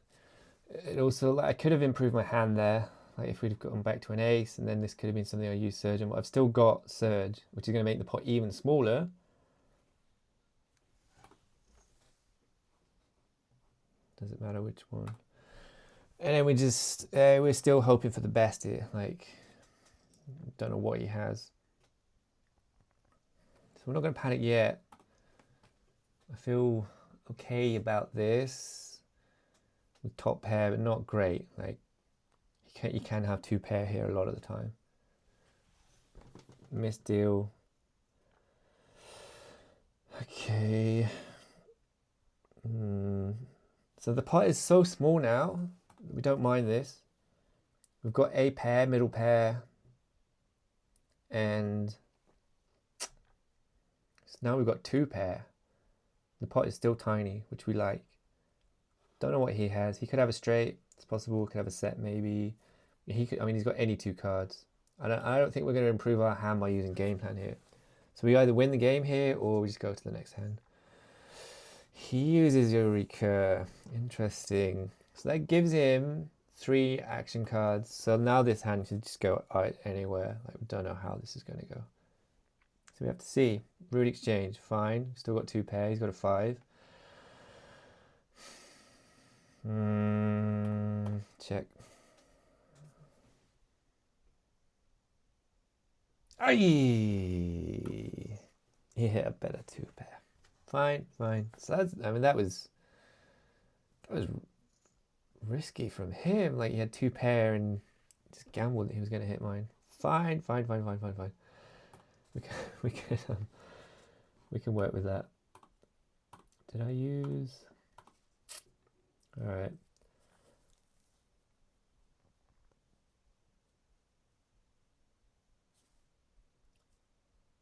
[SPEAKER 1] It also, like, I could have improved my hand there. Like, if we'd have gone back to an ace, and then this could have been something I used surge on. But I've still got surge, which is going to make the pot even smaller. Does it matter which one? And then we just, we're still hoping for the best here. Like, don't know what he has. So we're not going to panic yet. I feel okay about this. With top pair, but not great. Like, you can have 2 pair here a lot of the time. Missed deal. Okay. So the pot is so small now. We don't mind this. We've got a pair, middle pair, and so now we've got 2 pair. The pot is still tiny, which we like. Don't know what he has. He could have a straight. It's possible. Could have a set maybe. He could. I mean, he's got any 2 cards. I don't think we're going to improve our hand by using game plan here. So we either win the game here or we just go to the next hand. He uses Eureka. Interesting. So that gives him 3 action cards. So now this hand should just go out anywhere. Like, we don't know how this is going to go. So we have to see. Root exchange. Fine. Still got 2 pair. He's got a 5. Check. Aye. He hit a better 2 pair. Fine. So that's, I mean, that was risky from him. Like, he had 2 pair and just gambled that he was going to hit mine. Fine. We can work with that. Did I use? All right.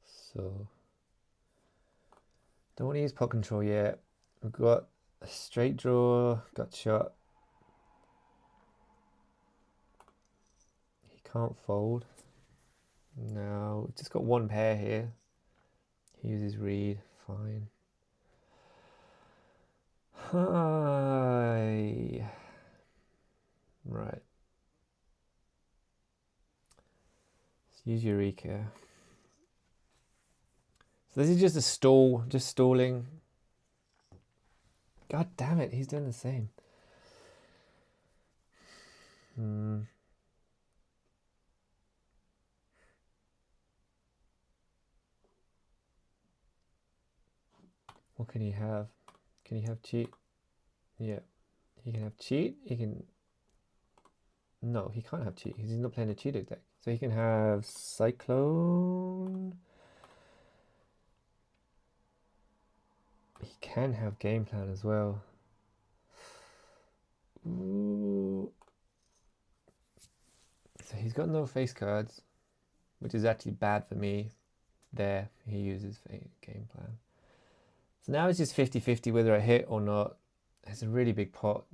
[SPEAKER 1] So don't want to use pot control yet. We've got a straight draw, got shot. He can't fold. No, we've just got 1 pair here. He uses read, fine. Hi. Right. Let's use Eureka. So this is just a stall, just stalling. God damn it, he's doing the same. What can he have? Can he have cheat? Yeah. He can have cheat. He can... No, he can't have cheat. He's not playing a cheated deck. So he can have Cyclone. He can have game plan as well. Ooh. So he's got no face cards, which is actually bad for me. There, he uses game plan. So now it's just 50-50 whether I hit or not. It's a really big pot.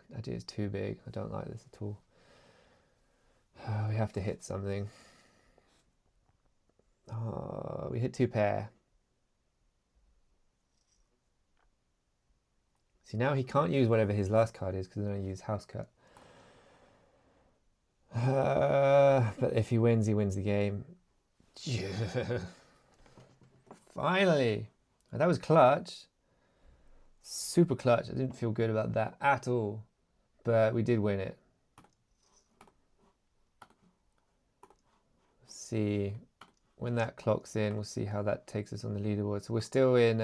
[SPEAKER 1] That is too big. I don't like this at all. We have to hit something. Oh, we hit 2 pair. See, now he can't use whatever his last card is because then I use house cut. But if he wins the game. Yeah. Finally. That was clutch. Super clutch. I didn't feel good about that at all. But we did win it. Let's see. When that clocks in, we'll see how that takes us on the leaderboard. So we're still in...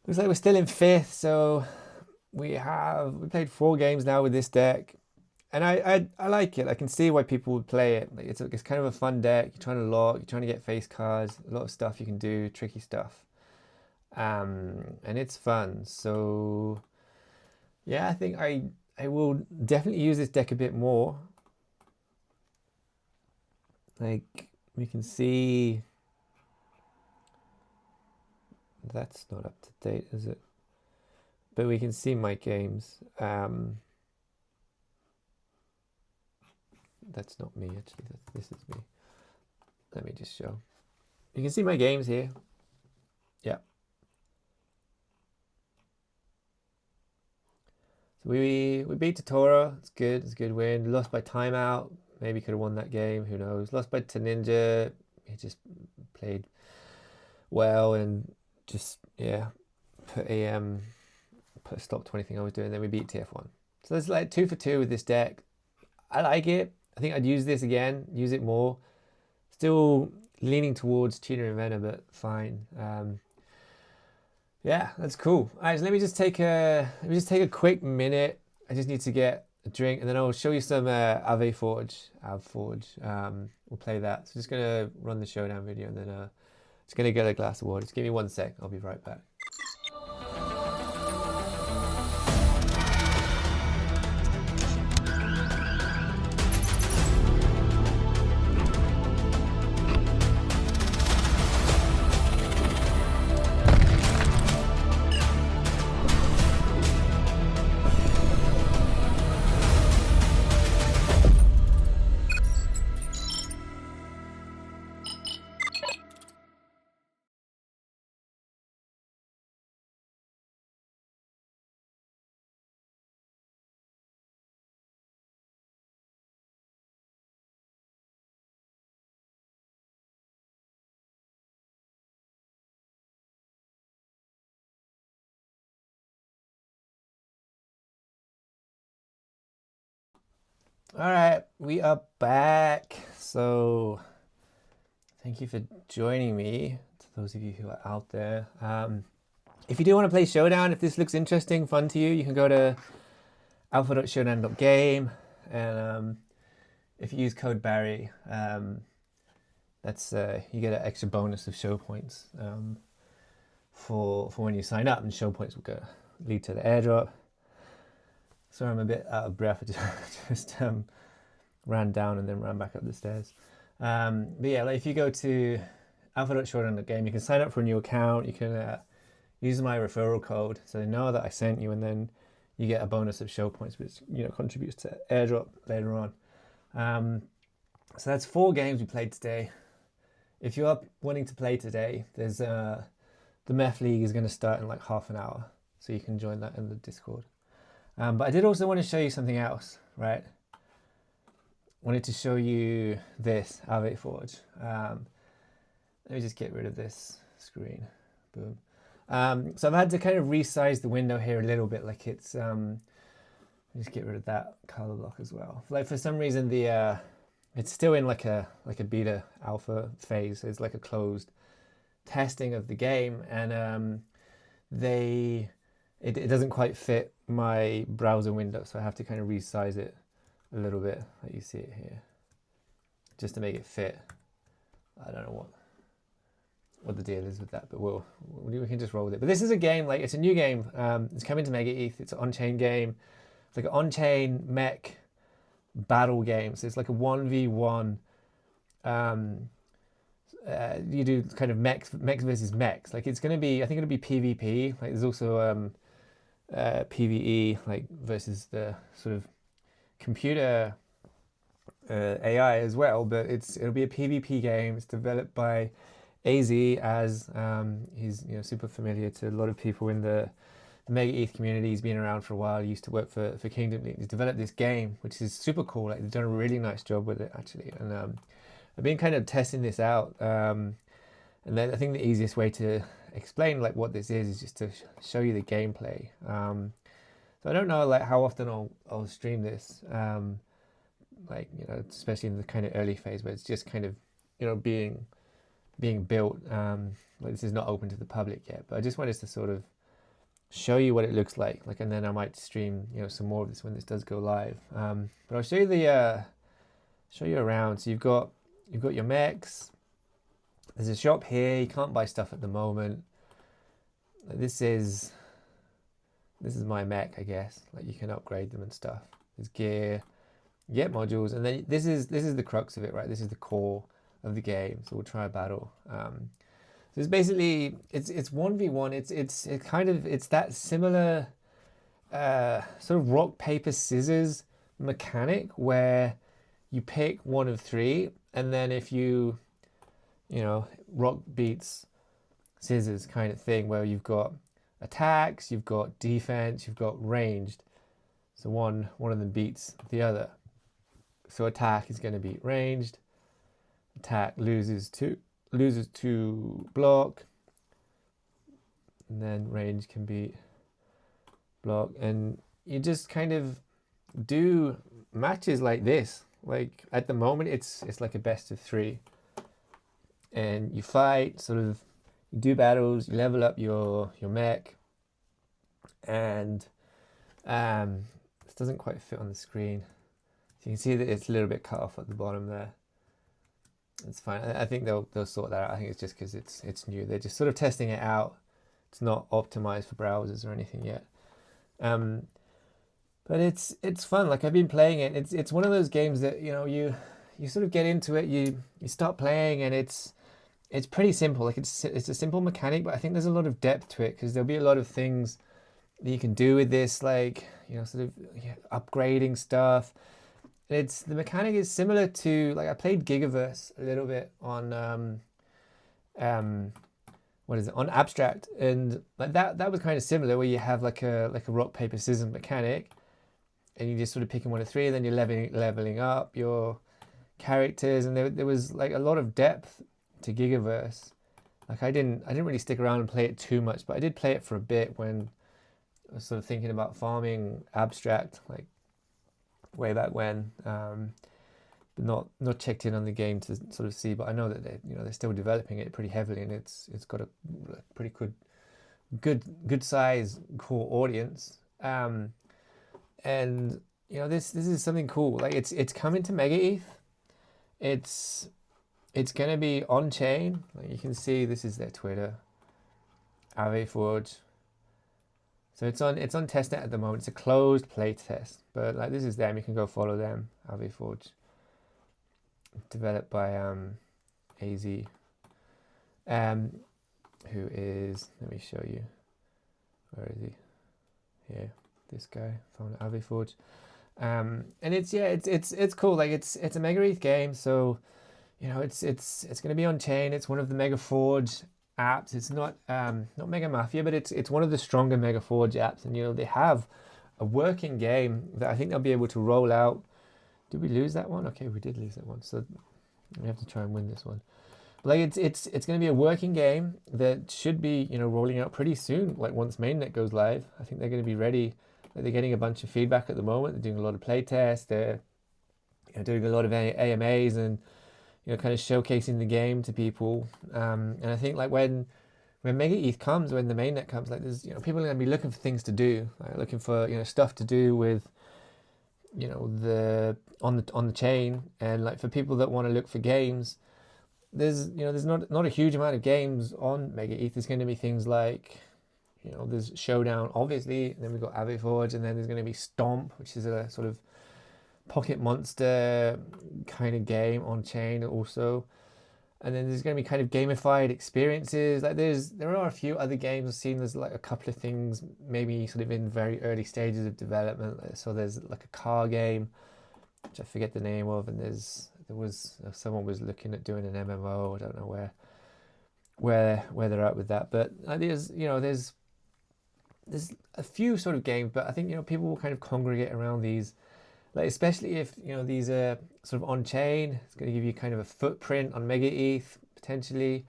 [SPEAKER 1] looks like we're still in 5th. So we played 4 games now with this deck. And I like it. I can see why people would play it. Like it's kind of a fun deck. You're trying to lock, you're trying to get face cards, a lot of stuff you can do, tricky stuff. And it's fun. So yeah, I think I will definitely use this deck a bit more. Like we can see that's not up to date, is it? But we can see my games. That's not me, actually. This is me. Let me just show. You can see my games here. Yeah. So we beat Totoro. It's good. It's a good win. Lost by timeout. Maybe could have won that game. Who knows? Lost by Ninja. He just played well and just put a stop to anything I was doing. Then we beat TF1. So that's like 2 for 2 with this deck. I like it. I think I'd use this again, use it more. Still leaning towards Cheater Inventor, but fine. Yeah, that's cool. All right, so let me just take a quick minute. I just need to get a drink, and then I'll show you some Ave Forge. We'll play that. So just gonna run the showdown video, and then just gonna get a glass of water. Just give me 1 sec. I'll be right back. All right, we are back. So thank you for joining me, to those of you who are out there. If you do want to play Showdown, if this looks interesting, fun to you, you can go to alpha.showdown.game, and if you use code Barry, that's you get an extra bonus of show points for when you sign up, and show points will lead to the airdrop. Sorry, I'm a bit out of breath. I just ran down and then ran back up the stairs. But yeah, like if you go to alpha.showdown.game, you can sign up for a new account. You can use my referral code, so they know that I sent you, and then you get a bonus of show points, which contributes to airdrop later on. So that's 4 games we played today. If you're up wanting to play today, there's the Meth League is going to start in like half an hour, so you can join that in the Discord. But I did also want to show you something else, right? Wanted to show you this Ave Forge. Let me just get rid of this screen. Boom. So I've had to kind of resize the window here a little bit, like it's just get rid of that color block as well. Like for some reason it's still in like a beta alpha phase. It's like a closed testing of the game, and it doesn't quite fit my browser window, so I have to kind of resize it a little bit, like you see it here, just to make it fit. I don't know what the deal is with that, but we can just roll with it. But this is a game, like it's a new game. It's coming to Mega ETH. It's an on-chain game. It's like an on-chain mech battle game. So it's like a 1v1. You do kind of mechs versus mechs. Like it's going to be, I think it'll be PvP. Like there's also PvE, like versus the sort of computer AI as well. But it'll be a PvP game. It's developed by AZ, as he's super familiar to a lot of people in the Mega ETH community. He's been around for a while. He used to work for Kingdom. He's developed this game, which is super cool. Like they've done a really nice job with it actually, and I've been kind of testing this out. And then I think the easiest way to explain like what this is just to show you the gameplay. So I don't know like how often I'll stream this, like especially in the kind of early phase where it's just kind of being built. Like this is not open to the public yet, but I just wanted to sort of show you what it looks like, and then I might stream some more of this when this does go live. But I'll show you around. So you've got your mechs. There's a shop here. You can't buy stuff at the moment. This is my mech, I guess. Like you can upgrade them and stuff. There's gear, you get modules, and then this is the crux of it, right? This is the core of the game. So we'll try a battle. So it's basically it's 1v1. It's that similar sort of rock paper scissors mechanic where you pick one of 3, and then if you rock beats scissors kind of thing, where you've got attacks, you've got defense, you've got ranged. So one of them beats the other. So attack is going to beat ranged. Attack loses to block, and then range can beat block, and you just kind of do matches like this. Like at the moment it's like a best of 3, and you fight, sort of you do battles, you level up your mech, and this doesn't quite fit on the screen, so you can see that it's a little bit cut off at the bottom there. It's fine. I think they'll sort that out. I think it's just because it's new. They're just sort of testing it out. It's not optimized for browsers or anything yet. But it's fun. Like I've been playing it. It's one of those games that you sort of get into it. You start playing, and it's pretty simple. Like it's a simple mechanic, but I think there's a lot of depth to it, because there'll be a lot of things that you can do with this, like sort of upgrading stuff. The mechanic is similar to, like, I played Gigaverse a little bit on on Abstract, and like that was kind of similar, where you have like a rock paper scissors mechanic, and you just sort of picking one of 3, and then you're leveling up your characters, and there was like a lot of depth to Gigaverse. Like I didn't really stick around and play it too much, but I did play it for a bit when I was sort of thinking about farming Abstract, like way back when. But not checked in on the game to sort of see. But I know that they're still developing it pretty heavily, and it's got a pretty good size core audience. And this is something cool. Like it's coming to Mega ETH. It's gonna be on chain. Like you can see, this is their Twitter. Aave Forge. So it's on testnet at the moment. It's a closed play test, but like this is them. You can go follow them. Aave Forge, developed by AZ, who is, let me show you. Where is he? Here, this guy, found Aave Forge. And it's cool. Like it's a Mega ETH game, so it's going to be on chain. It's one of the Mega Forge apps. It's not Mega Mafia, but it's one of the stronger Mega Forge apps, and they have a working game that I think they'll be able to roll out. Did we lose that one? Okay, we did lose that one, so we have to try and win this one. But like it's going to be a working game that should be rolling out pretty soon. Like once mainnet goes live, I think they're going to be ready. Like they're getting a bunch of feedback at the moment. They're doing a lot of play tests. They're doing a lot of AMAs and kind of showcasing the game to people. And I think like when Mega ETH comes, when the mainnet comes, like there's people are going to be looking for things to do, like looking for stuff to do with the on the chain, and like for people that want to look for games, there's not a huge amount of games on Mega ETH. There's going to be things like there's Showdown, obviously, and then we've got Aave Forge, and then there's going to be Stomp, which is a sort of pocket monster kind of game on chain also. And then there's going to be kind of gamified experiences. Like there are a few other games I've seen. There's like a couple of things maybe sort of in very early stages of development. So there's like a car game, which I forget the name of, and someone was looking at doing an MMO. I don't know where they're at with that, but there's a few sort of games, but I think people will kind of congregate around these, like especially if these are sort of on chain. It's going to give you kind of a footprint on Mega ETH potentially.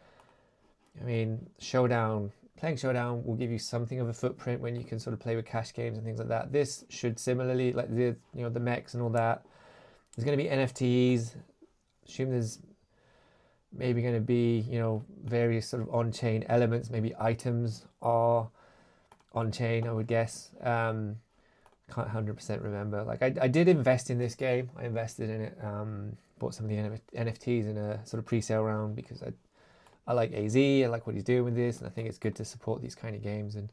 [SPEAKER 1] I mean, playing Showdown will give you something of a footprint when you can sort of play with cash games and things like that. This should similarly, like the mechs and all that. There's going to be NFTs. Assume there's maybe going to be various sort of on-chain elements. Maybe items are on chain, I would guess. Can't 100% remember. Like I did invest in this game. I invested in it. Bought some of the NFTs in a sort of pre-sale round because I like AZ. I like what he's doing with this, and I think it's good to support these kind of games. And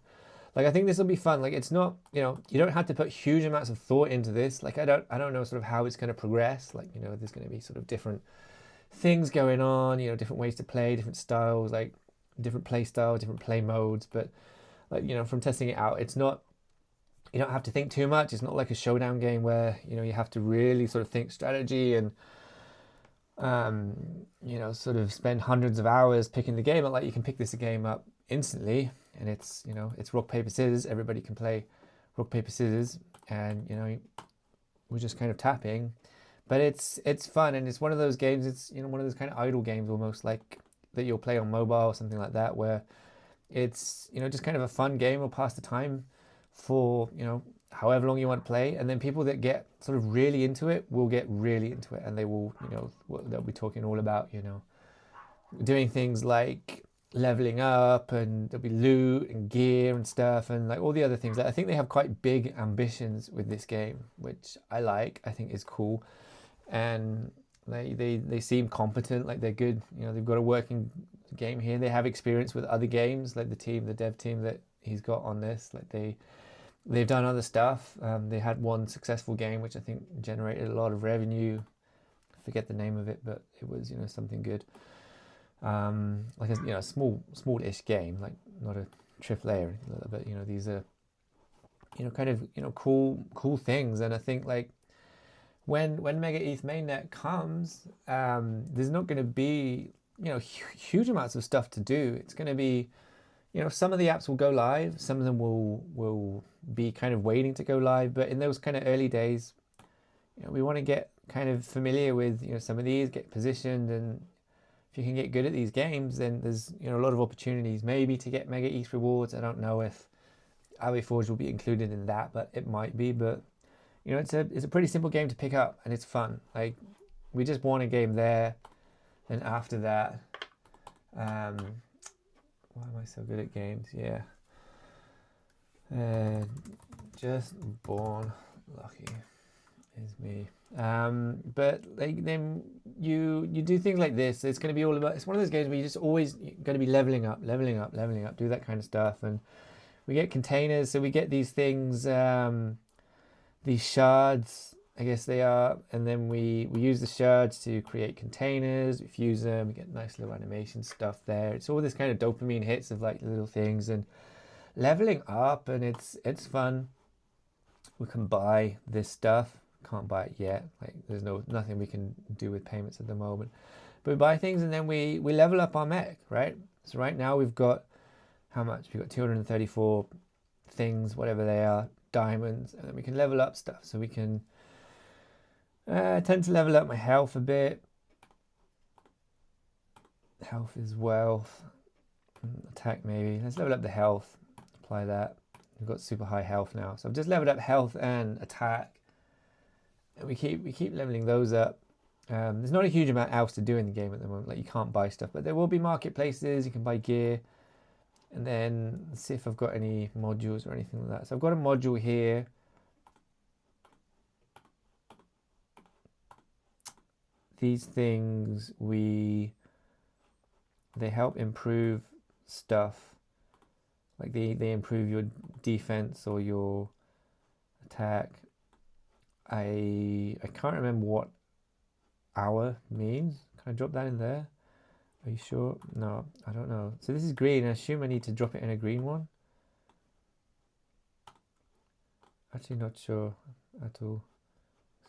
[SPEAKER 1] like I think this will be fun. Like it's not you don't have to put huge amounts of thought into this. Like I don't know sort of how it's going to progress. Like there's going to be sort of different things going on. Different ways to play, different styles, like different play styles, different play modes. But like from testing it out, it's not. You don't have to think too much. It's not like a Showdown game where you have to really sort of think strategy and sort of spend hundreds of hours picking the game up. Like you can pick this game up instantly, and it's rock paper scissors. Everybody can play rock paper scissors, and we're just kind of tapping. But it's fun, and it's one of those games. It's one of those kind of idle games almost, like that you'll play on mobile or something like that, where it's just kind of a fun game or pass the time for however long you want to play. And then people that get sort of really into it will get really into it, and they will they'll be talking all about doing things like leveling up, and there'll be loot and gear and stuff, and like all the other things. Like, I think they have quite big ambitions with this game, which I think is cool. And they seem competent, like they're good. They've got a working game here. They have experience with other games, like the dev team that he's got on this. Like they've done other stuff. They had one successful game which I think generated a lot of revenue. I forget the name of it, but it was something good. Like a small-ish game, like not a AAA or anything like that. But these are kind of cool things. And I think like when Mega ETH mainnet comes, there's not going to be huge amounts of stuff to do. It's going to be some of the apps will go live, some of them will be kind of waiting to go live. But in those kind of early days, we want to get kind of familiar with some of these, get positioned, and if you can get good at these games, then there's a lot of opportunities maybe to get Mega ETH rewards. I don't know if Aave Forge will be included in that, but it might be. But you know, it's a pretty simple game to pick up, and it's fun. Like, we just won a game there, and after that, why am I so good at games? Yeah, just born lucky is me. But like, then you do things like this. It's going to be all about. It's one of those games where you just always going to be leveling up, do that kind of stuff. And we get containers, so we get these things, these shards, I guess they are, and then we use the shards to create containers. We fuse them, we get nice little animation stuff there. It's all this kind of dopamine hits of like little things and leveling up, and it's fun. We can buy this stuff. Can't buy it yet. Like, there's nothing we can do with payments at the moment. But we buy things, and then we level up our mech, right? So right now we've got, how much? We've got 234 things, whatever they are, diamonds, and then we can level up stuff. So we can tend to level up my health a bit. Health is wealth. Attack maybe. Let's level up the health. Apply that. We've got super high health now. So I've just leveled up health and attack. And we keep leveling those up. There's not a huge amount else to do in the game at the moment. Like, you can't buy stuff, but there will be marketplaces. You can buy gear. And then let's see if I've got any modules or anything like that. So I've got a module here. These things, they help improve stuff. Like, they improve your defense or your attack. I can't remember what hour means. Can I drop that in there? Are you sure? No, I don't know. So this is green. I assume I need to drop it in a green one. Actually not sure at all.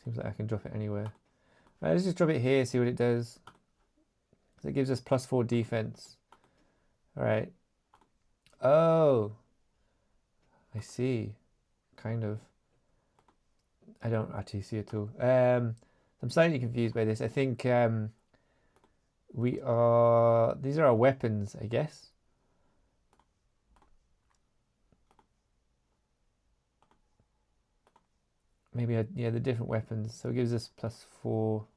[SPEAKER 1] Seems like I can drop it anywhere. Right, let's just drop it here, see what it does. So it gives us +4 defense. All right. Oh, I see. Kind of. I don't actually see it all. I'm slightly confused by this. I think these are our weapons, I guess. Maybe, yeah, the different weapons. So it gives us +4. So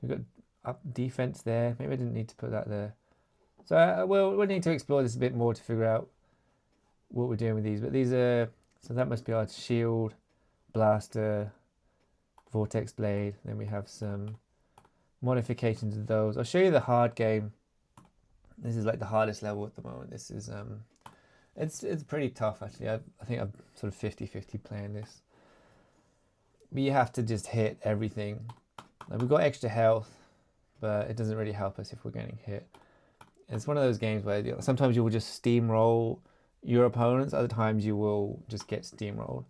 [SPEAKER 1] we've got up defense there. Maybe I didn't need to put that there. So we'll need to explore this a bit more to figure out what we're doing with these. But these are, so that must be our shield, blaster, vortex blade. Then we have some modifications of those. I'll show you the hard game. This is like the hardest level at the moment. This is it's pretty tough actually. I think I'm sort of 50-50 playing this. But you have to just hit everything. Like, we've got extra health, but it doesn't really help us if we're getting hit. It's one of those games where, you know, sometimes you will just steamroll your opponents. Other times you will just get steamrolled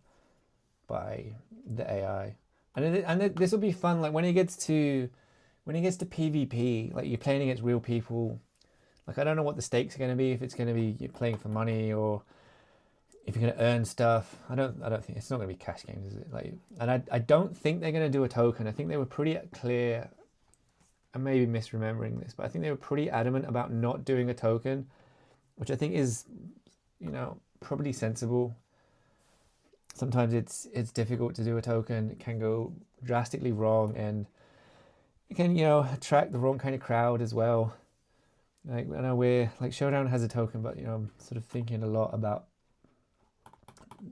[SPEAKER 1] by the AI. And this will be fun. Like, when it gets to PvP, like, you're playing against real people. Like, I don't know what the stakes are going to be. If it's going to be you're playing for money, or if you're going to earn stuff. I don't think it's not going to be cash games, is it? Like, and I don't think they're going to do a token. I think they were pretty clear. I may be misremembering this, but I think they were pretty adamant about not doing a token, which I think is, you know, probably sensible. Sometimes it's difficult to do a token. It can go drastically wrong, and it can, you know, attract the wrong kind of crowd as well. Like, I know Showdown has a token, but, you know, I'm sort of thinking a lot about,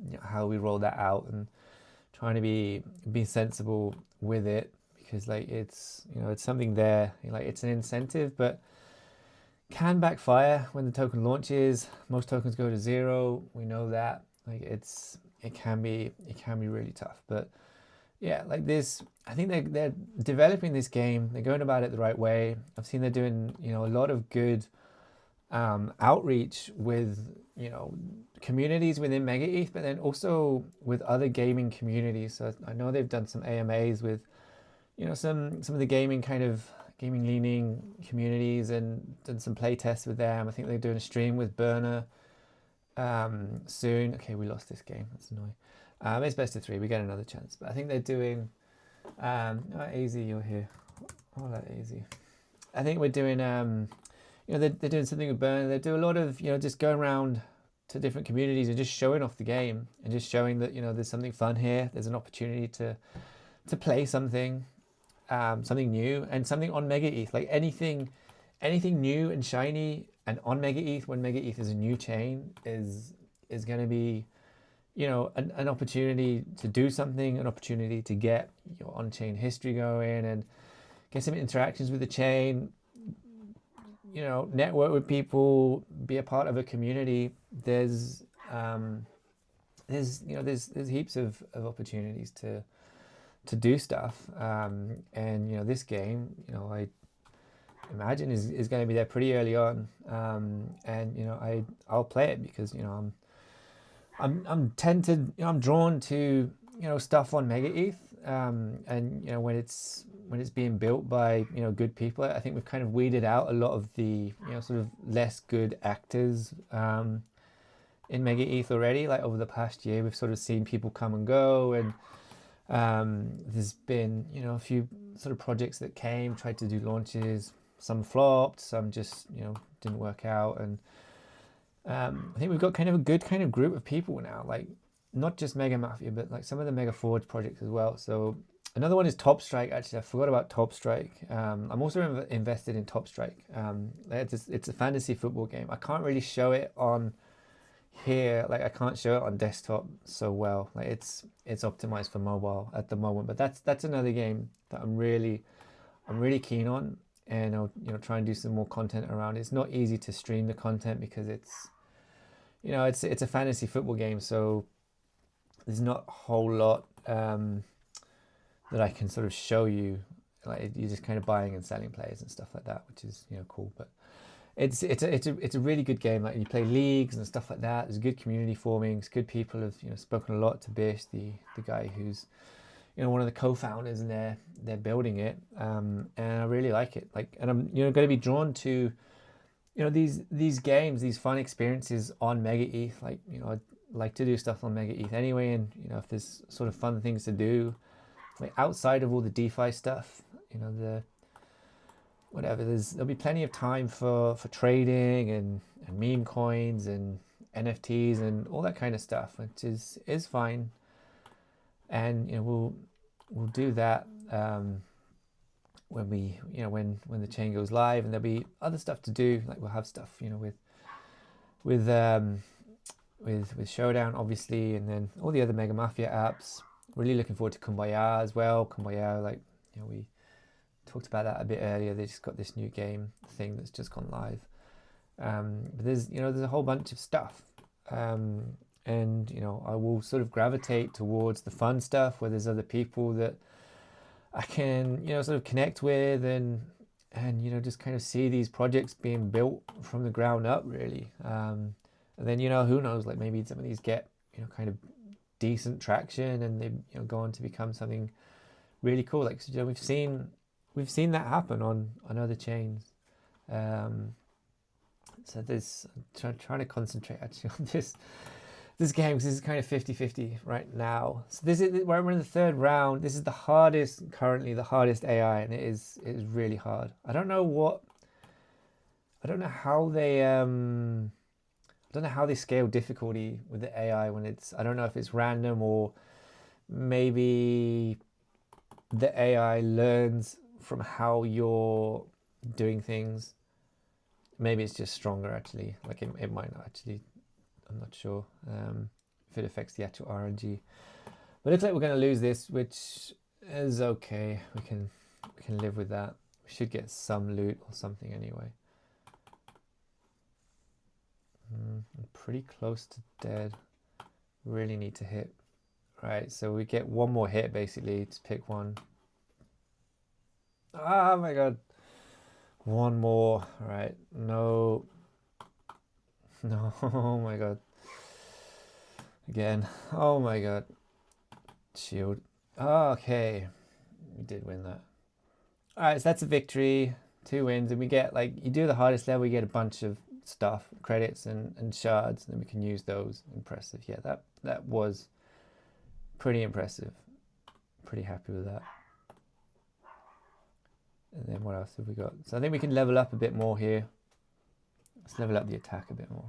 [SPEAKER 1] you know, how we roll that out and trying to be sensible with it, because, like, it's, you know, it's something there, like, it's an incentive, but can backfire when the token launches. Most tokens go to 0. We know that. Like, it can be really tough. But yeah, like this, I think they're developing this game. They're going about it the right way. I've seen they're doing, you know, a lot of good outreach with, you know, communities within Mega ETH, but then also with other gaming communities. So I know they've done some AMAs with, you know, some of the gaming leaning communities, and done some play tests with them. I think they're doing a stream with Burner soon. Okay, we lost this game. That's annoying. It's best of 3. We get another chance. But I think they're doing AZ, you're here. Oh, that AZ. I think we're doing you know, they're doing something with Burner. They do a lot of, you know, just going around to different communities and just showing off the game and just showing that, you know, there's something fun here. There's an opportunity to play something, something new and something on Mega ETH. Like anything new and shiny and on Mega ETH, when Mega ETH is a new chain, is going to be, you know, an opportunity to do something, an opportunity to get your on-chain history going and get some interactions with the chain, you know, network with people, be a part of a community. There's heaps of opportunities to do stuff. And, you know, this game, you know, I imagine is going to be there pretty early on. And, you know, I'll play it because, you know, I'm tempted, you know, I'm drawn to, you know, stuff on Mega ETH. And, you know, when it's being built by, you know, good people, I think we've kind of weeded out a lot of the, you know, sort of less good actors in Mega ETH already. Like over the past year, we've sort of seen people come and go, and there's been, you know, a few sort of projects that tried to do launches, some flopped, some just, you know, didn't work out. And I think we've got kind of a good kind of group of people now, like not just Mega Mafia, but like some of the Mega Forge projects as well. So another one is Top Strike. Actually, I forgot about Top Strike. I'm also invested in Top Strike. It's a fantasy football game. I can't really show it on here. Like I can't show it on desktop so well. Like it's optimized for mobile at the moment. But that's another game that I'm really keen on, and I'll, you know, try and do some more content around it. It's not easy to stream the content because it's, you know, it's a fantasy football game, so there's not a whole lot that I can sort of show you. Like you're just kind of buying and selling players and stuff like that, which is, you know, cool. But it's a really good game. Like you play leagues and stuff like that. There's good community forming. It's good people. Have, you know, spoken a lot to Bish, the guy who's, you know, one of the co-founders, and they're building it. And I really like it. Like, and I'm, you know, going to be drawn to, you know, these games, these fun experiences on Mega ETH. Like, you know, I'd like to do stuff on Mega ETH anyway, and, you know, if there's sort of fun things to do, like outside of all the DeFi stuff, you know, there'll be plenty of time for trading and meme coins and NFTs and all that kind of stuff, which is fine. And, you know, we'll do that when we, you know, when the chain goes live, and there'll be other stuff to do. Like we'll have stuff, you know, with Showdown, obviously, and then all the other Mega Mafia apps. Really looking forward to Kumbaya as well. Kumbaya, like, you know, we talked about that a bit earlier. They just got this new game thing that's just gone live. But there's a whole bunch of stuff. And, you know, I will sort of gravitate towards the fun stuff where there's other people that I can, you know, sort of connect with and you know, just kind of see these projects being built from the ground up, really. And then, you know, who knows, like maybe some of these get, you know, kind of decent traction and they, you know, go on to become something really cool. Like, you know, we've seen that happen on other chains. So this, I'm trying to concentrate actually on this game, because this is kind of 50-50 right now. So we're in the third round. This is currently the hardest AI, and it is really hard. I don't know how they scale difficulty with the AI when I don't know if it's random, or maybe the AI learns from how you're doing things. Maybe it's just stronger actually. Like it might not actually. I'm not sure if it affects the actual RNG. But it looks like we're going to lose this, which is okay. We can live with that. We should get some loot or something anyway. I'm pretty close to dead. Really need to hit. Right, so we get one more hit basically. Just pick one. Oh my god. One more. All right. No. Oh my god. Again. Oh my god. Shield. Okay. We did win that. Alright, so that's a victory. 2 wins. And we get, like, you do the hardest level, we get a bunch of stuff, credits and shards, and we can use those. Impressive. Yeah, that was pretty impressive. Pretty happy with that. And then what else have we got? So I think we can level up a bit more here. Let's level up the attack a bit more.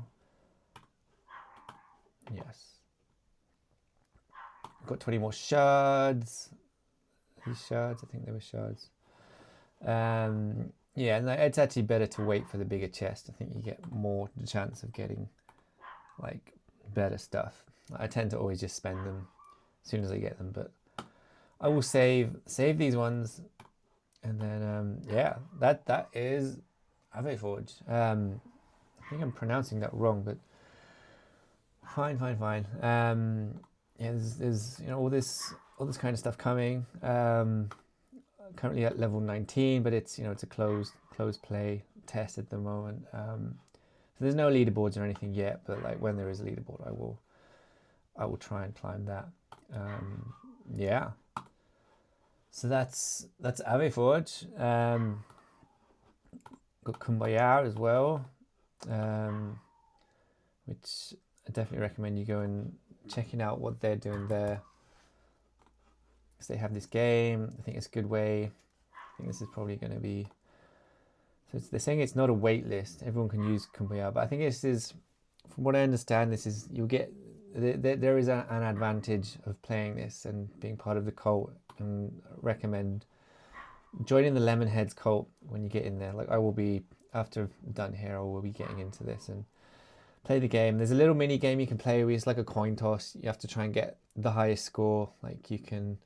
[SPEAKER 1] Yes. Got 20 more shards. These shards, I think they were shards. Yeah, and it's actually better to wait for the bigger chest. I think you get more chance of getting like better stuff. I tend to always just spend them as soon as I get them, but I will save these ones, and then yeah, that is Ave Forge. I think I'm pronouncing that wrong, but fine. Yeah, there's all this kind of stuff coming. Currently at level 19, but it's it's a closed play test at the moment. So there's no leaderboards or anything yet, but like when there is a leaderboard, I will try and climb that. Yeah. So that's Ave Forge. Got Kumbaya as well, which I definitely recommend you go and checking out what they're doing there. Because they have this game. I think it's a good way. I think this is probably going to be. So they're saying it's not a wait list. Everyone can use Kumbaya, but I think this is, from what I understand, this is you'll get. There is an advantage of playing this and being part of the cult, and recommend joining the Lemonheads cult when you get in there. Like I will be, after I'm done here, I will be getting into this and play the game. There's a little mini game you can play where it's like a coin toss. You have to try and get the highest score. Like you can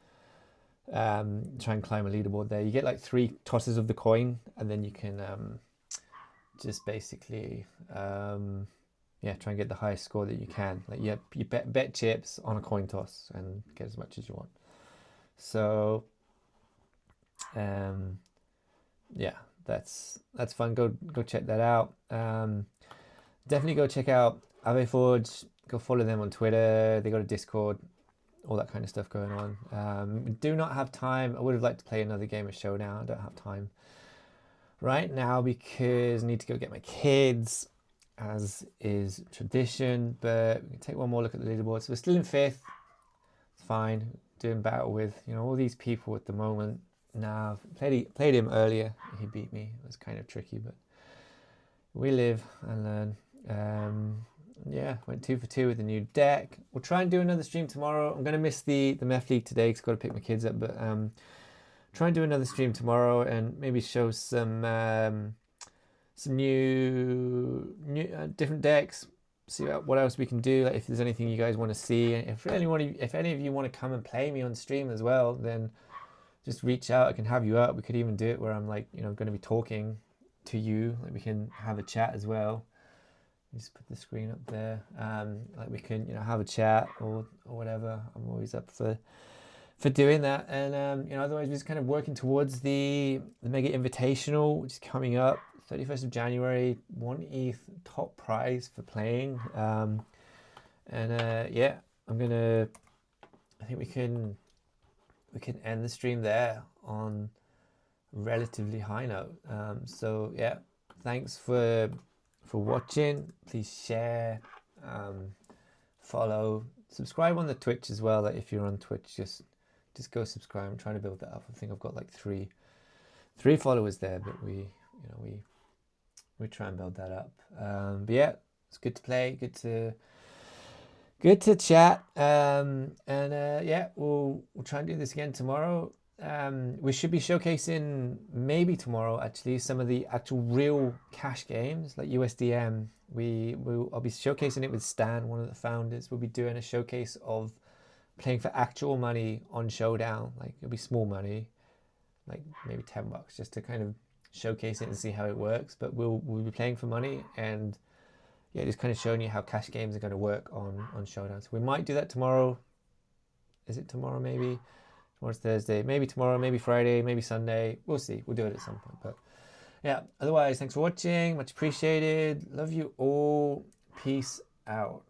[SPEAKER 1] try and climb a leaderboard there. You get like 3 tosses of the coin, and then you can just basically yeah, try and get the highest score that you can. Like you bet chips on a coin toss and get as much as you want. So yeah, that's fun. Go check that out. Definitely go check out Ave Forge. Go follow them on Twitter. They got a Discord, all that kind of stuff going on. Do not have time. I would have liked to play another game of Showdown. I don't have time right now because I need to go get my kids, as is tradition. But we can take one more look at the leaderboard. So we're still in 5th. It's fine. Doing battle with all these people at the moment. Now played him earlier. He beat me. It was kind of tricky, but we live and learn. Yeah, went 2 for 2 with the new deck. We'll try and do another stream tomorrow. I'm going to miss the Meth League today because I've got to pick my kids up, but try and do another stream tomorrow and maybe show some new different decks. See what else we can do. Like if there's anything you guys want to see, if any of you want to come and play me on stream as well, then just reach out. I can have you up. We could even do it where I'm like going to be talking to you. Like we can have a chat as well. Just put the screen up there. Like we can have a chat or whatever. I'm always up for doing that. And otherwise we're just kind of working towards the Mega Invitational, which is coming up 31st of January. 1 ETH top prize for playing. Yeah, I think we can end the stream there on a relatively high note. So yeah, thanks for watching. Please share, follow, subscribe on the Twitch as well. Like if you're on Twitch, just go subscribe. I'm trying to build that up. I think I've got like three followers there, but we try and build that up. But yeah, it's good to play, good to chat. Yeah, we'll try and do this again tomorrow. We should be showcasing maybe tomorrow actually some of the actual real cash games like USDM. I'll be showcasing it with Stan, one of the founders. We'll be doing a showcase of playing for actual money on Showdown. Like it'll be small money, like maybe $10, just to kind of showcase it and see how it works. But we'll be playing for money, and yeah, just kind of showing you how cash games are going to work on Showdown. So we might do that tomorrow. Is it tomorrow? Maybe. Tomorrow's Thursday. Maybe tomorrow, maybe Friday, maybe Sunday. We'll see. We'll do it at some point. But yeah, otherwise, thanks for watching. Much appreciated. Love you all. Peace out.